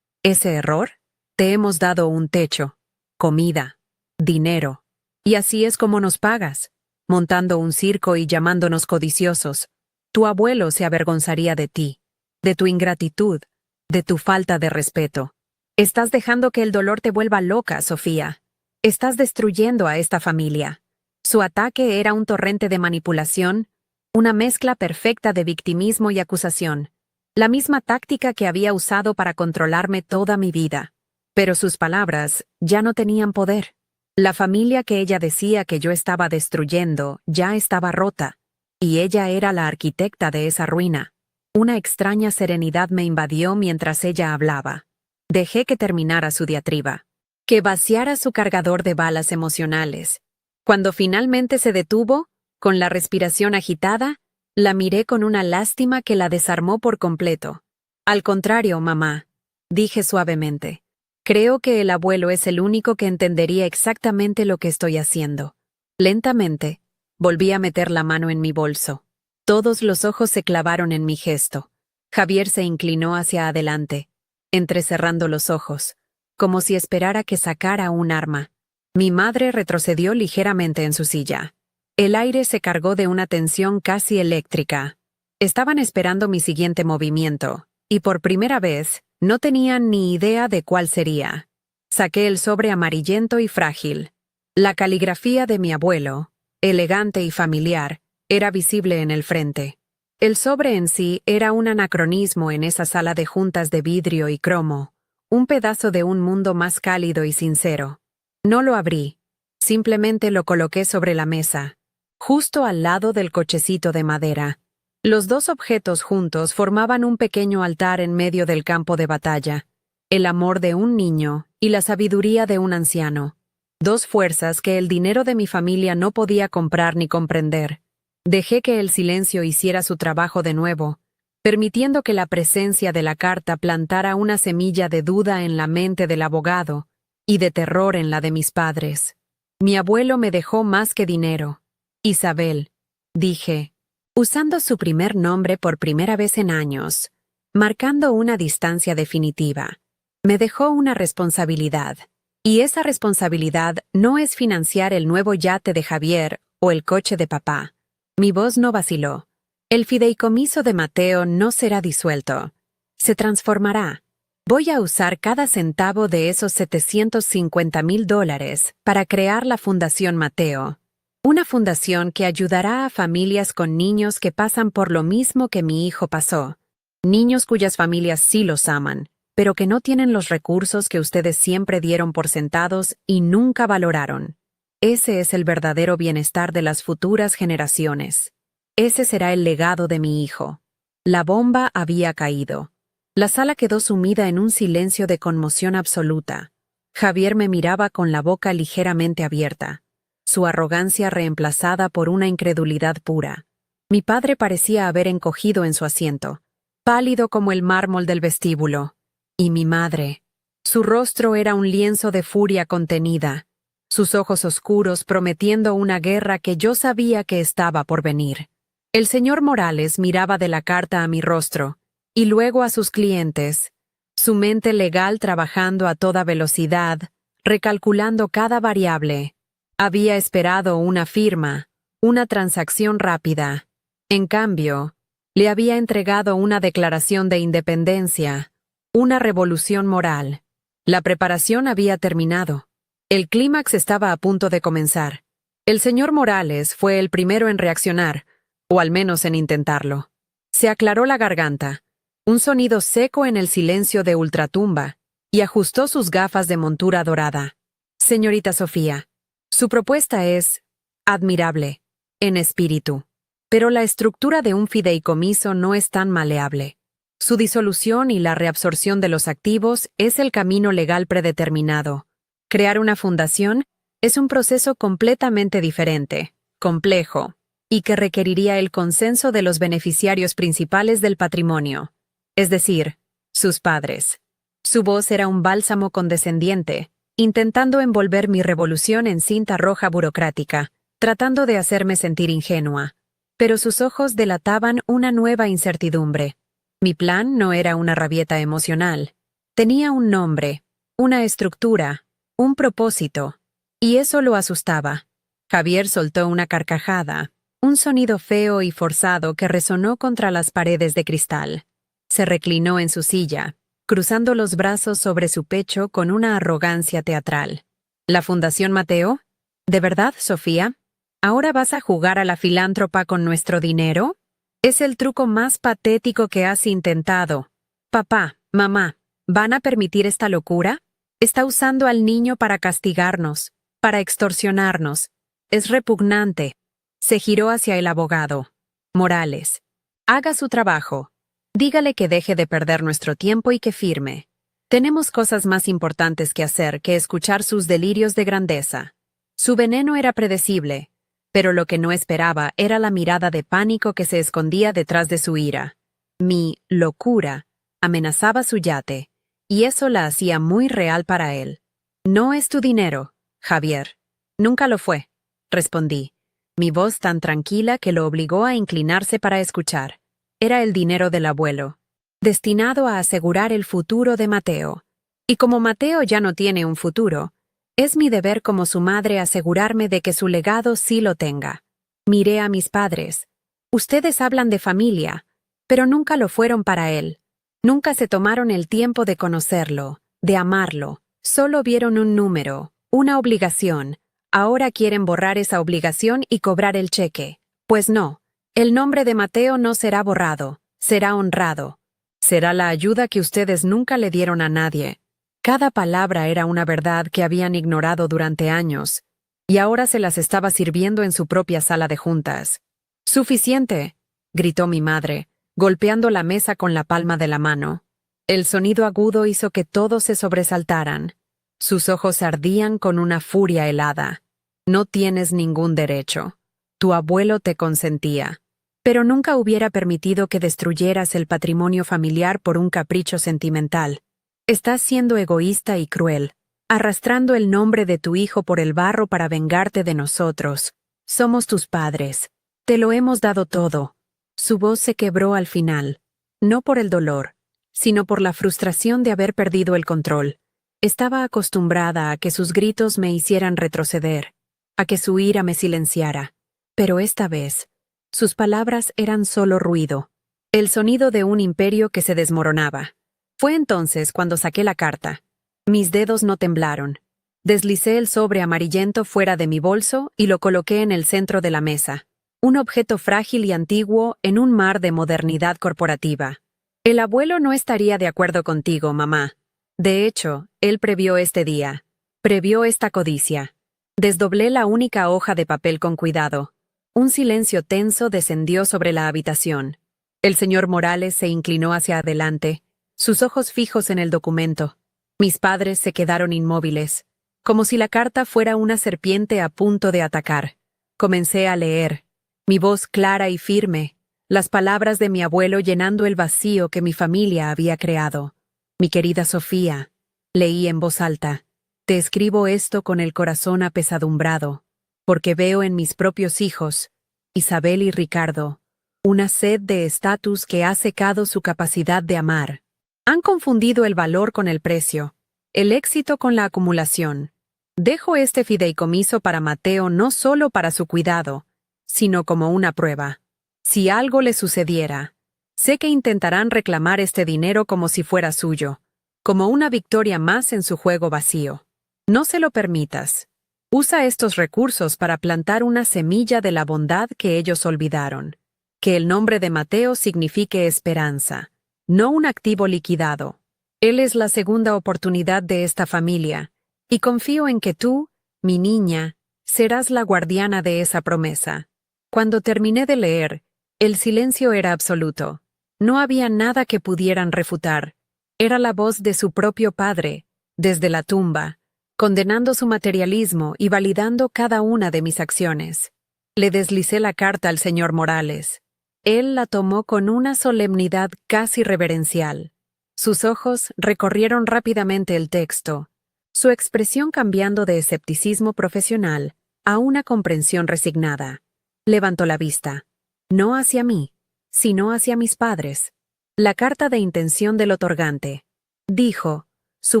ese error? Te hemos dado un techo, comida, dinero. Y así es como nos pagas, montando un circo y llamándonos codiciosos. Tu abuelo se avergonzaría de ti, de tu ingratitud, de tu falta de respeto. Estás dejando que el dolor te vuelva loca, Sofía. Estás destruyendo a esta familia. Su ataque era un torrente de manipulación, una mezcla perfecta de victimismo y acusación, la misma táctica que había usado para controlarme toda mi vida. Pero sus palabras ya no tenían poder. La familia que ella decía que yo estaba destruyendo ya estaba rota, y ella era la arquitecta de esa ruina. Una extraña serenidad me invadió mientras ella hablaba. Dejé que terminara su diatriba, que vaciara su cargador de balas emocionales. Cuando finalmente se detuvo, con la respiración agitada, la miré con una lástima que la desarmó por completo. Al contrario, mamá, dije suavemente. Creo que el abuelo es el único que entendería exactamente lo que estoy haciendo. Lentamente, volví a meter la mano en mi bolso. Todos los ojos se clavaron en mi gesto. Javier se inclinó hacia adelante, entrecerrando los ojos, como si esperara que sacara un arma. Mi madre retrocedió ligeramente en su silla. El aire se cargó de una tensión casi eléctrica. Estaban esperando mi siguiente movimiento, y por primera vez, no tenían ni idea de cuál sería. Saqué el sobre amarillento y frágil. La caligrafía de mi abuelo, elegante y familiar, era visible en el frente. El sobre en sí era un anacronismo en esa sala de juntas de vidrio y cromo, un pedazo de un mundo más cálido y sincero. No lo abrí, simplemente lo coloqué sobre la mesa, justo al lado del cochecito de madera. Los dos objetos juntos formaban un pequeño altar en medio del campo de batalla, el amor de un niño y la sabiduría de un anciano, dos fuerzas que el dinero de mi familia no podía comprar ni comprender. Dejé que el silencio hiciera su trabajo de nuevo, permitiendo que la presencia de la carta plantara una semilla de duda en la mente del abogado y de terror en la de mis padres. Mi abuelo me dejó más que dinero. Isabel, dije, usando su primer nombre por primera vez en años, marcando una distancia definitiva. Me dejó una responsabilidad, y esa responsabilidad no es financiar el nuevo yate de Javier o el coche de papá. Mi voz no vaciló. El fideicomiso de Mateo no será disuelto. Se transformará. Voy a usar cada centavo de esos $750,000 para crear la Fundación Mateo. Una fundación que ayudará a familias con niños que pasan por lo mismo que mi hijo pasó. Niños cuyas familias sí los aman, pero que no tienen los recursos que ustedes siempre dieron por sentados y nunca valoraron. Ese es el verdadero bienestar de las futuras generaciones. Ese será el legado de mi hijo. La bomba había caído. La sala quedó sumida en un silencio de conmoción absoluta. Javier me miraba con la boca ligeramente abierta, su arrogancia reemplazada por una incredulidad pura. Mi padre parecía haber encogido en su asiento, pálido como el mármol del vestíbulo. Y mi madre. Su rostro era un lienzo de furia contenida, sus ojos oscuros prometiendo una guerra que yo sabía que estaba por venir. El señor Morales miraba de la carta a mi rostro, y luego a sus clientes, su mente legal trabajando a toda velocidad, recalculando cada variable. Había esperado una firma, una transacción rápida. En cambio, le había entregado una declaración de independencia, una revolución moral. La preparación había terminado. El clímax estaba a punto de comenzar. El señor Morales fue el primero en reaccionar, o al menos en intentarlo. Se aclaró la garganta, un sonido seco en el silencio de ultratumba, y ajustó sus gafas de montura dorada. Señorita Sofía, su propuesta es admirable, en espíritu, pero la estructura de un fideicomiso no es tan maleable. Su disolución y la reabsorción de los activos es el camino legal predeterminado. Crear una fundación es un proceso completamente diferente, complejo, y que requeriría el consenso de los beneficiarios principales del patrimonio, es decir, sus padres. Su voz era un bálsamo condescendiente, intentando envolver mi revolución en cinta roja burocrática, tratando de hacerme sentir ingenua. Pero sus ojos delataban una nueva incertidumbre. Mi plan no era una rabieta emocional. Tenía un nombre, una estructura, un propósito, y eso lo asustaba. Javier soltó una carcajada, un sonido feo y forzado que resonó contra las paredes de cristal. Se reclinó en su silla, cruzando los brazos sobre su pecho con una arrogancia teatral. ¿La Fundación Mateo? ¿De verdad, Sofía? ¿Ahora vas a jugar a la filántropa con nuestro dinero? Es el truco más patético que has intentado. Papá, mamá, ¿van a permitir esta locura? Está usando al niño para castigarnos, para extorsionarnos. Es repugnante. Se giró hacia el abogado. Morales, haga su trabajo. Dígale que deje de perder nuestro tiempo y que firme. Tenemos cosas más importantes que hacer que escuchar sus delirios de grandeza. Su veneno era predecible, pero lo que no esperaba era la mirada de pánico que se escondía detrás de su ira. Mi locura amenazaba su yate, y eso la hacía muy real para él. No es tu dinero, Javier. Nunca lo fue, respondí, mi voz tan tranquila que lo obligó a inclinarse para escuchar. Era el dinero del abuelo, destinado a asegurar el futuro de Mateo. Y como Mateo ya no tiene un futuro, es mi deber como su madre asegurarme de que su legado sí lo tenga. Miré a mis padres. Ustedes hablan de familia, pero nunca lo fueron para él. Nunca se tomaron el tiempo de conocerlo, de amarlo. Solo vieron un número, una obligación. Ahora quieren borrar esa obligación y cobrar el cheque. Pues no, el nombre de Mateo no será borrado, será honrado. Será la ayuda que ustedes nunca le dieron a nadie. Cada palabra era una verdad que habían ignorado durante años, y ahora se las estaba sirviendo en su propia sala de juntas. «¡Suficiente!», gritó mi madre, golpeando la mesa con la palma de la mano. El sonido agudo hizo que todos se sobresaltaran. Sus ojos ardían con una furia helada. «No tienes ningún derecho. Tu abuelo te consentía. Pero nunca hubiera permitido que destruyeras el patrimonio familiar por un capricho sentimental. Estás siendo egoísta y cruel, arrastrando el nombre de tu hijo por el barro para vengarte de nosotros. Somos tus padres. Te lo hemos dado todo». Su voz se quebró al final, no por el dolor, sino por la frustración de haber perdido el control. Estaba acostumbrada a que sus gritos me hicieran retroceder, a que su ira me silenciara. Pero esta vez, sus palabras eran solo ruido, el sonido de un imperio que se desmoronaba. Fue entonces cuando saqué la carta. Mis dedos no temblaron. Deslicé el sobre amarillento fuera de mi bolso y lo coloqué en el centro de la mesa, un objeto frágil y antiguo en un mar de modernidad corporativa. El abuelo no estaría de acuerdo contigo, mamá. De hecho, él previó este día. Previó esta codicia. Desdoblé la única hoja de papel con cuidado. Un silencio tenso descendió sobre la habitación. El señor Morales se inclinó hacia adelante, sus ojos fijos en el documento. Mis padres se quedaron inmóviles, como si la carta fuera una serpiente a punto de atacar. Comencé a leer, mi voz clara y firme, las palabras de mi abuelo llenando el vacío que mi familia había creado. Mi querida Sofía, leí en voz alta, te escribo esto con el corazón apesadumbrado, porque veo en mis propios hijos, Isabel y Ricardo, una sed de estatus que ha secado su capacidad de amar. Han confundido el valor con el precio, el éxito con la acumulación. Dejo este fideicomiso para Mateo no solo para su cuidado, sino como una prueba. Si algo le sucediera, sé que intentarán reclamar este dinero como si fuera suyo, como una victoria más en su juego vacío. No se lo permitas. Usa estos recursos para plantar una semilla de la bondad que ellos olvidaron. Que el nombre de Mateo signifique esperanza, no un activo liquidado. Él es la segunda oportunidad de esta familia, y confío en que tú, mi niña, serás la guardiana de esa promesa. Cuando terminé de leer, el silencio era absoluto. No había nada que pudieran refutar. Era la voz de su propio padre, desde la tumba, condenando su materialismo y validando cada una de mis acciones. Le deslicé la carta al señor Morales. Él la tomó con una solemnidad casi reverencial. Sus ojos recorrieron rápidamente el texto, su expresión cambiando de escepticismo profesional a una comprensión resignada. Levantó la vista, no hacia mí, sino hacia mis padres. La carta de intención del otorgante, dijo, su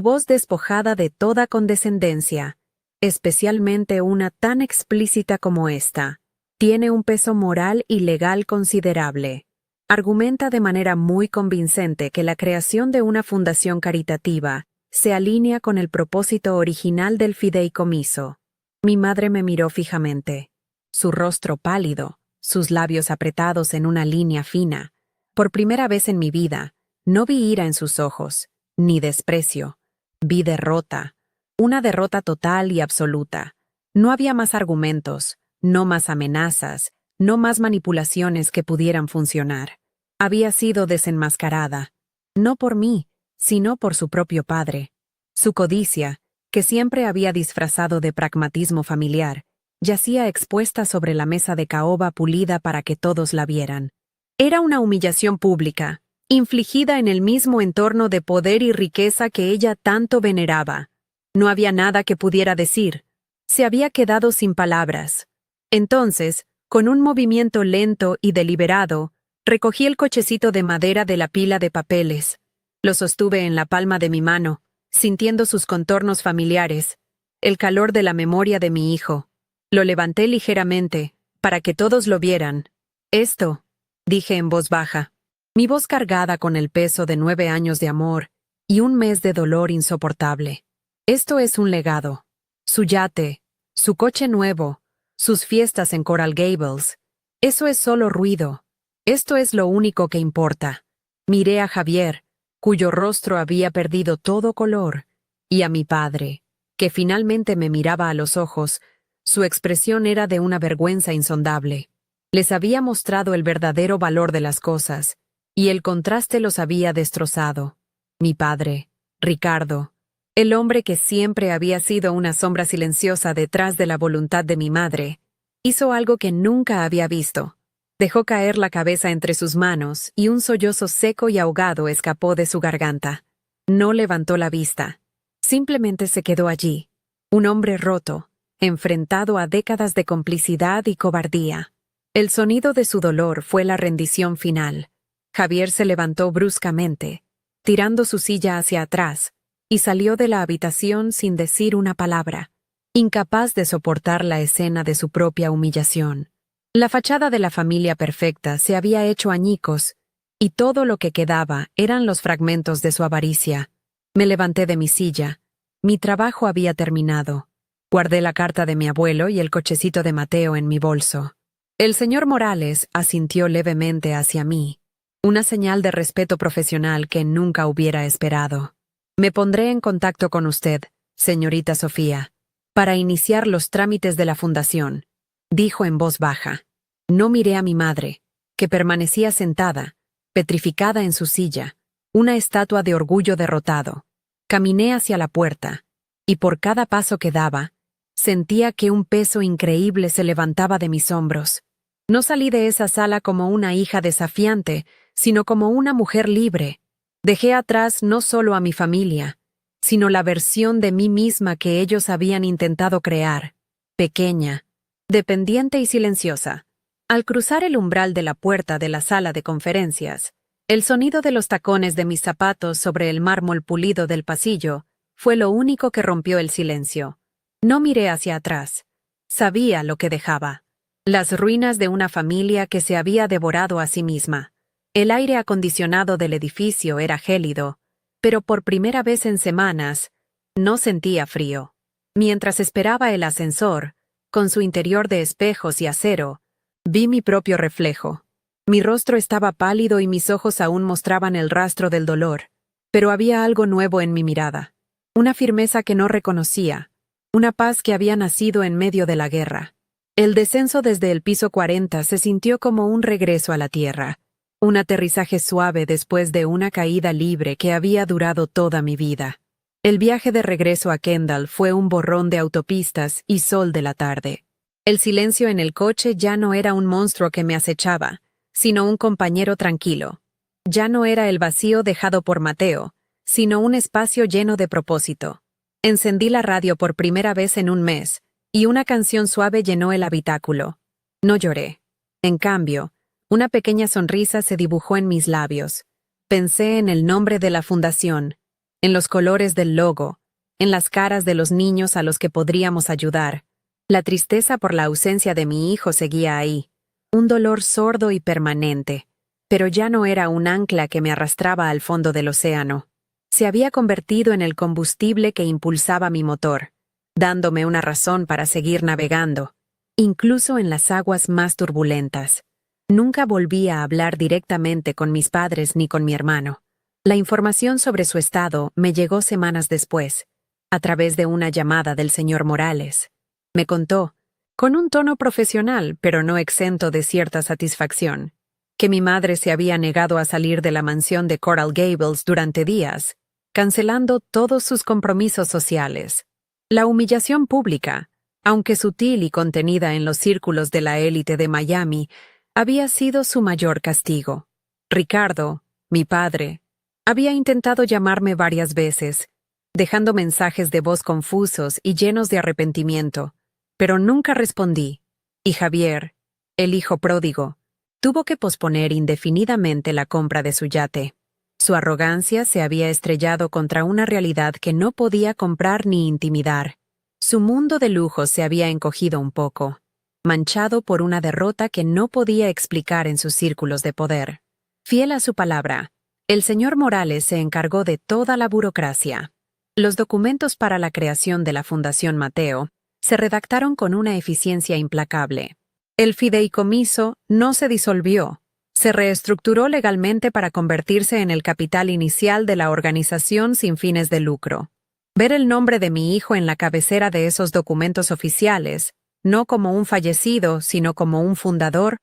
voz despojada de toda condescendencia, especialmente una tan explícita como esta, tiene un peso moral y legal considerable. Argumenta de manera muy convincente que la creación de una fundación caritativa se alinea con el propósito original del fideicomiso. Mi madre me miró fijamente. Su rostro pálido, sus labios apretados en una línea fina. Por primera vez en mi vida, no vi ira en sus ojos, ni desprecio. Vi derrota, una derrota total y absoluta. No había más argumentos, no más amenazas, no más manipulaciones que pudieran funcionar. Había sido desenmascarada, no por mí, sino por su propio padre. Su codicia, que siempre había disfrazado de pragmatismo familiar, yacía expuesta sobre la mesa de caoba pulida para que todos la vieran. Era una humillación pública, infligida en el mismo entorno de poder y riqueza que ella tanto veneraba. No había nada que pudiera decir. Se había quedado sin palabras. Entonces, con un movimiento lento y deliberado, recogí el cochecito de madera de la pila de papeles. Lo sostuve en la palma de mi mano, sintiendo sus contornos familiares, el calor de la memoria de mi hijo. Lo levanté ligeramente, para que todos lo vieran. Esto, dije en voz baja, mi voz cargada con el peso de 9 años de amor y un mes de dolor insoportable. Esto es un legado. Su yate, su coche nuevo, sus fiestas en Coral Gables. Eso es solo ruido. Esto es lo único que importa. Miré a Javier, cuyo rostro había perdido todo color, y a mi padre, que finalmente me miraba a los ojos. Su expresión era de una vergüenza insondable. Les había mostrado el verdadero valor de las cosas, y el contraste los había destrozado. Mi padre, Ricardo, el hombre que siempre había sido una sombra silenciosa detrás de la voluntad de mi madre, hizo algo que nunca había visto. Dejó caer la cabeza entre sus manos y un sollozo seco y ahogado escapó de su garganta. No levantó la vista. Simplemente se quedó allí, un hombre roto, enfrentado a décadas de complicidad y cobardía. El sonido de su dolor fue la rendición final. Javier se levantó bruscamente, tirando su silla hacia atrás, y salió de la habitación sin decir una palabra, incapaz de soportar la escena de su propia humillación. La fachada de la familia perfecta se había hecho añicos, y todo lo que quedaba eran los fragmentos de su avaricia. Me levanté de mi silla. Mi trabajo había terminado. Guardé la carta de mi abuelo y el cochecito de Mateo en mi bolso. El señor Morales asintió levemente hacia mí. Una señal de respeto profesional que nunca hubiera esperado. Me pondré en contacto con usted, señorita Sofía, para iniciar los trámites de la fundación, dijo en voz baja. No miré a mi madre, que permanecía sentada, petrificada en su silla, una estatua de orgullo derrotado. Caminé hacia la puerta, y por cada paso que daba, sentía que un peso increíble se levantaba de mis hombros. No salí de esa sala como una hija desafiante, sino como una mujer libre. Dejé atrás no solo a mi familia, sino la versión de mí misma que ellos habían intentado crear, pequeña, dependiente y silenciosa. Al cruzar el umbral de la puerta de la sala de conferencias, el sonido de los tacones de mis zapatos sobre el mármol pulido del pasillo fue lo único que rompió el silencio. No miré hacia atrás. Sabía lo que dejaba. Las ruinas de una familia que se había devorado a sí misma. El aire acondicionado del edificio era gélido, pero por primera vez en semanas, no sentía frío. Mientras esperaba el ascensor, con su interior de espejos y acero, vi mi propio reflejo. Mi rostro estaba pálido y mis ojos aún mostraban el rastro del dolor, pero había algo nuevo en mi mirada. Una firmeza que no reconocía, una paz que había nacido en medio de la guerra. El descenso desde el piso 40 se sintió como un regreso a la tierra, un aterrizaje suave después de una caída libre que había durado toda mi vida. El viaje de regreso a Kendall fue un borrón de autopistas y sol de la tarde. El silencio en el coche ya no era un monstruo que me acechaba, sino un compañero tranquilo. Ya no era el vacío dejado por Mateo, sino un espacio lleno de propósito. Encendí la radio por primera vez en un mes, y una canción suave llenó el habitáculo. No lloré. En cambio, una pequeña sonrisa se dibujó en mis labios. Pensé en el nombre de la fundación, en los colores del logo, en las caras de los niños a los que podríamos ayudar. La tristeza por la ausencia de mi hijo seguía ahí, un dolor sordo y permanente, pero ya no era un ancla que me arrastraba al fondo del océano. Se había convertido en el combustible que impulsaba mi motor, dándome una razón para seguir navegando, incluso en las aguas más turbulentas. Nunca volví a hablar directamente con mis padres ni con mi hermano. La información sobre su estado me llegó semanas después, a través de una llamada del señor Morales. Me contó, con un tono profesional pero no exento de cierta satisfacción, que mi madre se había negado a salir de la mansión de Coral Gables durante días, cancelando todos sus compromisos sociales. La humillación pública, aunque sutil y contenida en los círculos de la élite de Miami, había sido su mayor castigo. Ricardo, mi padre, había intentado llamarme varias veces, dejando mensajes de voz confusos y llenos de arrepentimiento, pero nunca respondí, y Javier, el hijo pródigo, tuvo que posponer indefinidamente la compra de su yate. Su arrogancia se había estrellado contra una realidad que no podía comprar ni intimidar. Su mundo de lujos se había encogido un poco, manchado por una derrota que no podía explicar en sus círculos de poder. Fiel a su palabra, el señor Morales se encargó de toda la burocracia. Los documentos para la creación de la Fundación Mateo se redactaron con una eficiencia implacable. El fideicomiso no se disolvió, se reestructuró legalmente para convertirse en el capital inicial de la organización sin fines de lucro. Ver el nombre de mi hijo en la cabecera de esos documentos oficiales, no como un fallecido, sino como un fundador,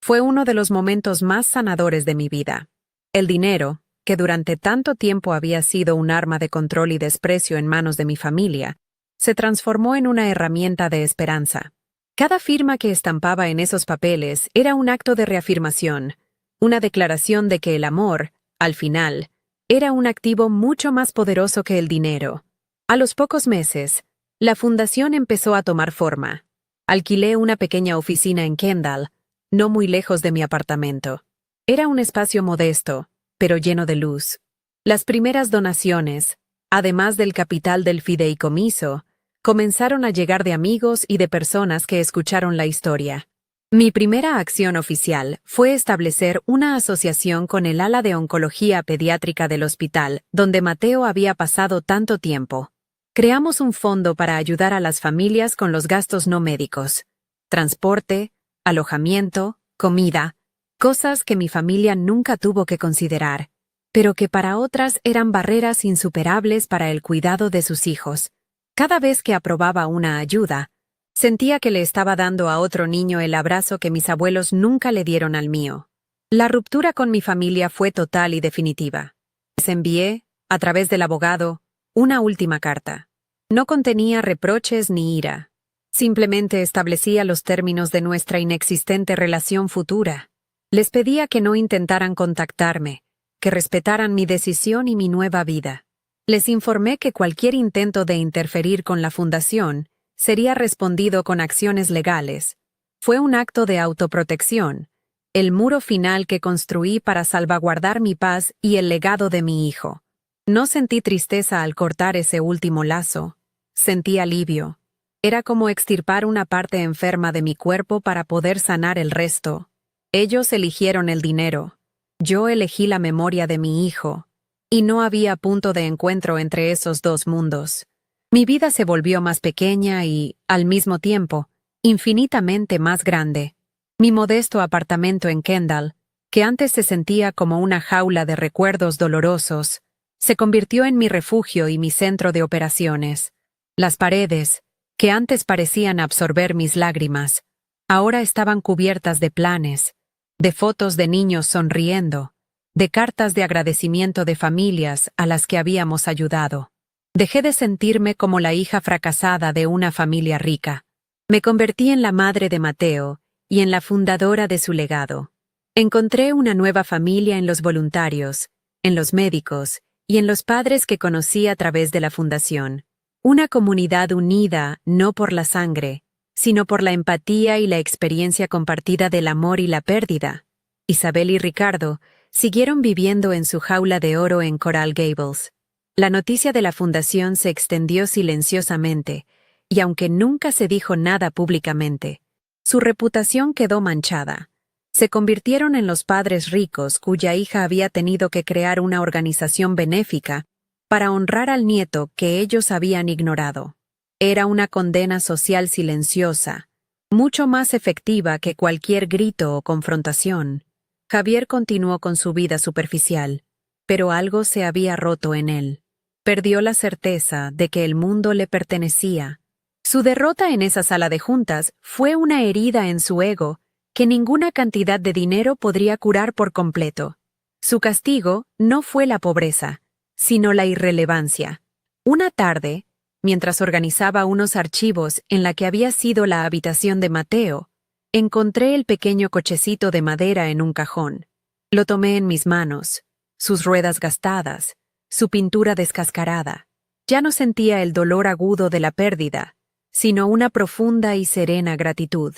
fue uno de los momentos más sanadores de mi vida. El dinero, que durante tanto tiempo había sido un arma de control y desprecio en manos de mi familia, se transformó en una herramienta de esperanza. Cada firma que estampaba en esos papeles era un acto de reafirmación, una declaración de que el amor, al final, era un activo mucho más poderoso que el dinero. A los pocos meses, la fundación empezó a tomar forma. Alquilé una pequeña oficina en Kendall, no muy lejos de mi apartamento. Era un espacio modesto, pero lleno de luz. Las primeras donaciones, además del capital del fideicomiso, comenzaron a llegar de amigos y de personas que escucharon la historia. Mi primera acción oficial fue establecer una asociación con el ala de oncología pediátrica del hospital, donde Mateo había pasado tanto tiempo. Creamos un fondo para ayudar a las familias con los gastos no médicos: transporte, alojamiento, comida, cosas que mi familia nunca tuvo que considerar, pero que para otras eran barreras insuperables para el cuidado de sus hijos. Cada vez que aprobaba una ayuda, sentía que le estaba dando a otro niño el abrazo que mis abuelos nunca le dieron al mío. La ruptura con mi familia fue total y definitiva. Les envié, a través del abogado, una última carta. No contenía reproches ni ira. Simplemente establecía los términos de nuestra inexistente relación futura. Les pedía que no intentaran contactarme, que respetaran mi decisión y mi nueva vida. Les informé que cualquier intento de interferir con la fundación sería respondido con acciones legales. Fue un acto de autoprotección, el muro final que construí para salvaguardar mi paz y el legado de mi hijo. No sentí tristeza al cortar ese último lazo. Sentí alivio. Era como extirpar una parte enferma de mi cuerpo para poder sanar el resto. Ellos eligieron el dinero. Yo elegí la memoria de mi hijo. Y no había punto de encuentro entre esos dos mundos. Mi vida se volvió más pequeña y, al mismo tiempo, infinitamente más grande. Mi modesto apartamento en Kendall, que antes se sentía como una jaula de recuerdos dolorosos, se convirtió en mi refugio y mi centro de operaciones. Las paredes, que antes parecían absorber mis lágrimas, ahora estaban cubiertas de planes, de fotos de niños sonriendo, de cartas de agradecimiento de familias a las que habíamos ayudado. Dejé de sentirme como la hija fracasada de una familia rica. Me convertí en la madre de Mateo y en la fundadora de su legado. Encontré una nueva familia en los voluntarios, en los médicos y en los padres que conocí a través de la fundación. Una comunidad unida no por la sangre, sino por la empatía y la experiencia compartida del amor y la pérdida. Isabel y Ricardo siguieron viviendo en su jaula de oro en Coral Gables. La noticia de la fundación se extendió silenciosamente, y aunque nunca se dijo nada públicamente, su reputación quedó manchada. Se convirtieron en los padres ricos cuya hija había tenido que crear una organización benéfica para honrar al nieto que ellos habían ignorado. Era una condena social silenciosa, mucho más efectiva que cualquier grito o confrontación. Javier continuó con su vida superficial, pero algo se había roto en él. Perdió la certeza de que el mundo le pertenecía. Su derrota en esa sala de juntas fue una herida en su ego que ninguna cantidad de dinero podría curar por completo. Su castigo no fue la pobreza, sino la irrelevancia. Una tarde, mientras organizaba unos archivos en la que había sido la habitación de Mateo, encontré el pequeño cochecito de madera en un cajón. Lo tomé en mis manos, sus ruedas gastadas, su pintura descascarada. Ya no sentía el dolor agudo de la pérdida, sino una profunda y serena gratitud.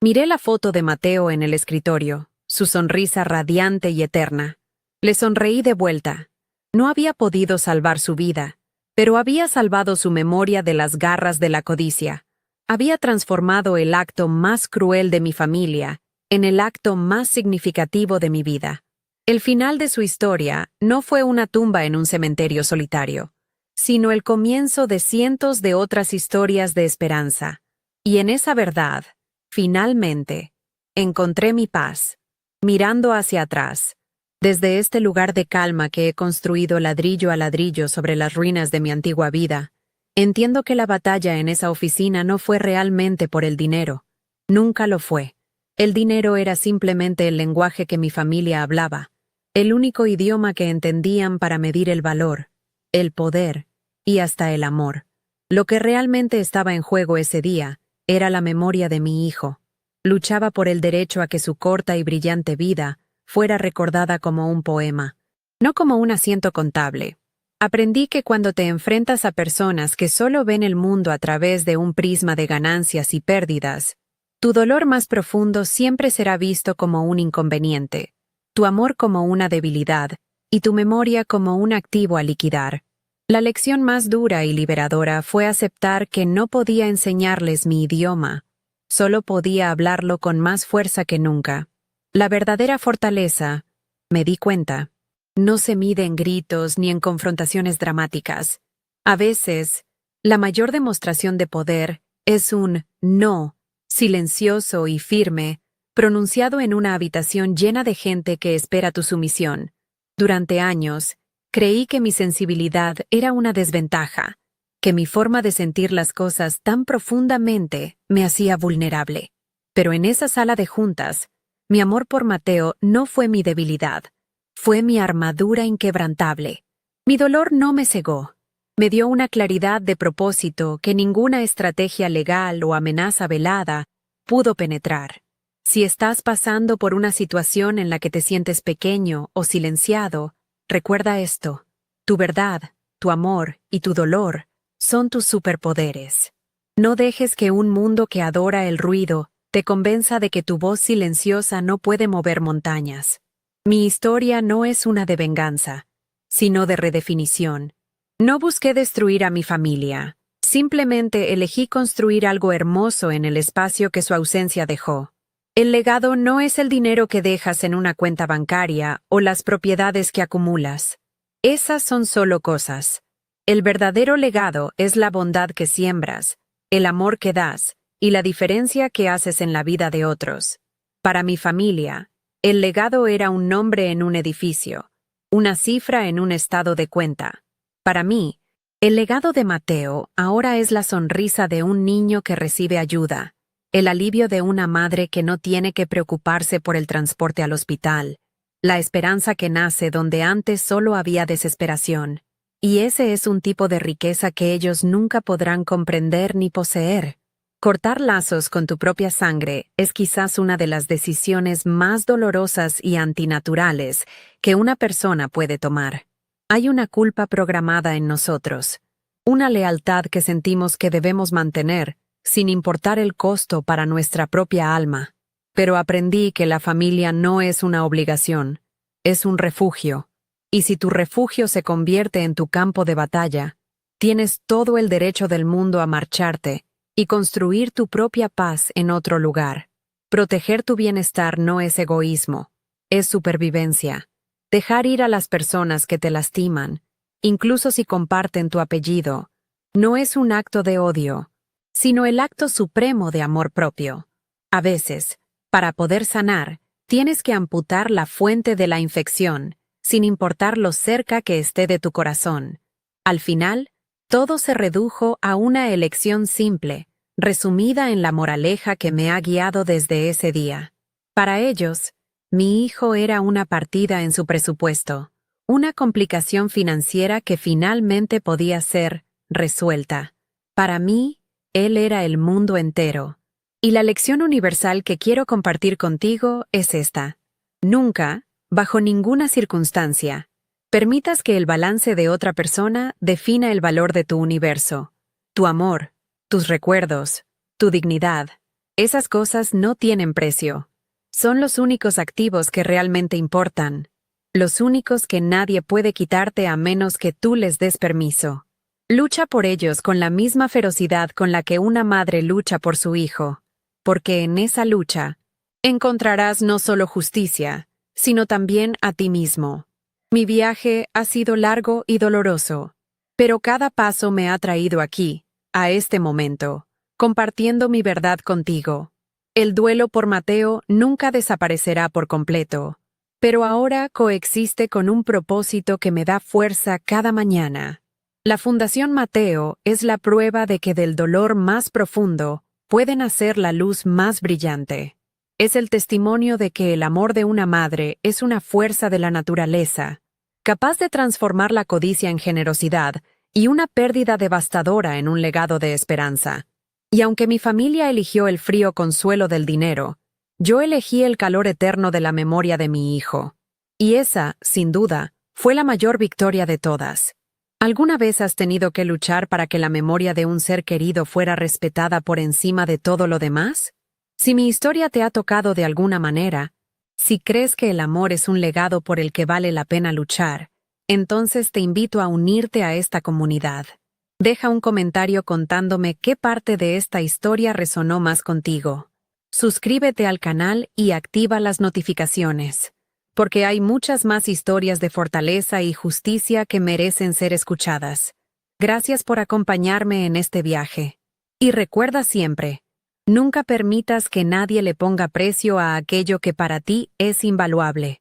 Miré la foto de Mateo en el escritorio, su sonrisa radiante y eterna. Le sonreí de vuelta. No había podido salvar su vida, pero había salvado su memoria de las garras de la codicia. Había transformado el acto más cruel de mi familia en el acto más significativo de mi vida. El final de su historia no fue una tumba en un cementerio solitario, sino el comienzo de cientos de otras historias de esperanza. Y en esa verdad, finalmente, encontré mi paz, mirando hacia atrás. Desde este lugar de calma que he construido ladrillo a ladrillo sobre las ruinas de mi antigua vida, entiendo que la batalla en esa oficina no fue realmente por el dinero. Nunca lo fue. El dinero era simplemente el lenguaje que mi familia hablaba, el único idioma que entendían para medir el valor, el poder y hasta el amor. Lo que realmente estaba en juego ese día era la memoria de mi hijo. Luchaba por el derecho a que su corta y brillante vida fuera recordada como un poema, no como un asiento contable. Aprendí que cuando te enfrentas a personas que solo ven el mundo a través de un prisma de ganancias y pérdidas, tu dolor más profundo siempre será visto como un inconveniente, tu amor como una debilidad y tu memoria como un activo a liquidar. La lección más dura y liberadora fue aceptar que no podía enseñarles mi idioma, solo podía hablarlo con más fuerza que nunca. La verdadera fortaleza, me di cuenta, no se mide en gritos ni en confrontaciones dramáticas. A veces, la mayor demostración de poder es un no, silencioso y firme, pronunciado en una habitación llena de gente que espera tu sumisión. Durante años, creí que mi sensibilidad era una desventaja, que mi forma de sentir las cosas tan profundamente me hacía vulnerable. Pero en esa sala de juntas, mi amor por Mateo no fue mi debilidad, fue mi armadura inquebrantable. Mi dolor no me cegó, me dio una claridad de propósito que ninguna estrategia legal o amenaza velada pudo penetrar. Si estás pasando por una situación en la que te sientes pequeño o silenciado, recuerda esto: tu verdad, tu amor y tu dolor son tus superpoderes. No dejes que un mundo que adora el ruido te convenza de que tu voz silenciosa no puede mover montañas. Mi historia no es una de venganza, sino de redefinición. No busqué destruir a mi familia, simplemente elegí construir algo hermoso en el espacio que su ausencia dejó. El legado no es el dinero que dejas en una cuenta bancaria o las propiedades que acumulas. Esas son solo cosas. El verdadero legado es la bondad que siembras, el amor que das y la diferencia que haces en la vida de otros. Para mi familia, el legado era un nombre en un edificio, una cifra en un estado de cuenta. Para mí, el legado de Mateo ahora es la sonrisa de un niño que recibe ayuda, el alivio de una madre que no tiene que preocuparse por el transporte al hospital, la esperanza que nace donde antes solo había desesperación. Y ese es un tipo de riqueza que ellos nunca podrán comprender ni poseer. Cortar lazos con tu propia sangre es quizás una de las decisiones más dolorosas y antinaturales que una persona puede tomar. Hay una culpa programada en nosotros, una lealtad que sentimos que debemos mantener, sin importar el costo para nuestra propia alma. Pero aprendí que la familia no es una obligación, es un refugio. Y si tu refugio se convierte en tu campo de batalla, tienes todo el derecho del mundo a marcharte y construir tu propia paz en otro lugar. Proteger tu bienestar no es egoísmo, es supervivencia. Dejar ir a las personas que te lastiman, incluso si comparten tu apellido, no es un acto de odio, sino el acto supremo de amor propio. A veces, para poder sanar, tienes que amputar la fuente de la infección, sin importar lo cerca que esté de tu corazón. Al final, todo se redujo a una elección simple, resumida en la moraleja que me ha guiado desde ese día. Para ellos, mi hijo era una partida en su presupuesto, una complicación financiera que finalmente podía ser resuelta. Para mí, él era el mundo entero. Y la lección universal que quiero compartir contigo es esta: nunca, bajo ninguna circunstancia, permitas que el balance de otra persona defina el valor de tu universo. Tu amor, tus recuerdos, tu dignidad, esas cosas no tienen precio. Son los únicos activos que realmente importan, los únicos que nadie puede quitarte a menos que tú les des permiso. Lucha por ellos con la misma ferocidad con la que una madre lucha por su hijo, porque en esa lucha encontrarás no solo justicia, sino también a ti mismo. Mi viaje ha sido largo y doloroso, pero cada paso me ha traído aquí, a este momento, compartiendo mi verdad contigo. El duelo por Mateo nunca desaparecerá por completo, pero ahora coexiste con un propósito que me da fuerza cada mañana. La Fundación Mateo es la prueba de que del dolor más profundo puede nacer la luz más brillante. Es el testimonio de que el amor de una madre es una fuerza de la naturaleza, capaz de transformar la codicia en generosidad y una pérdida devastadora en un legado de esperanza. Y aunque mi familia eligió el frío consuelo del dinero, yo elegí el calor eterno de la memoria de mi hijo. Y esa, sin duda, fue la mayor victoria de todas. ¿Alguna vez has tenido que luchar para que la memoria de un ser querido fuera respetada por encima de todo lo demás? Si mi historia te ha tocado de alguna manera, si crees que el amor es un legado por el que vale la pena luchar, entonces te invito a unirte a esta comunidad. Deja un comentario contándome qué parte de esta historia resonó más contigo. Suscríbete al canal y activa las notificaciones, porque hay muchas más historias de fortaleza y justicia que merecen ser escuchadas. Gracias por acompañarme en este viaje. Y recuerda siempre, Nunca permitas que nadie le ponga precio a aquello que para ti es invaluable.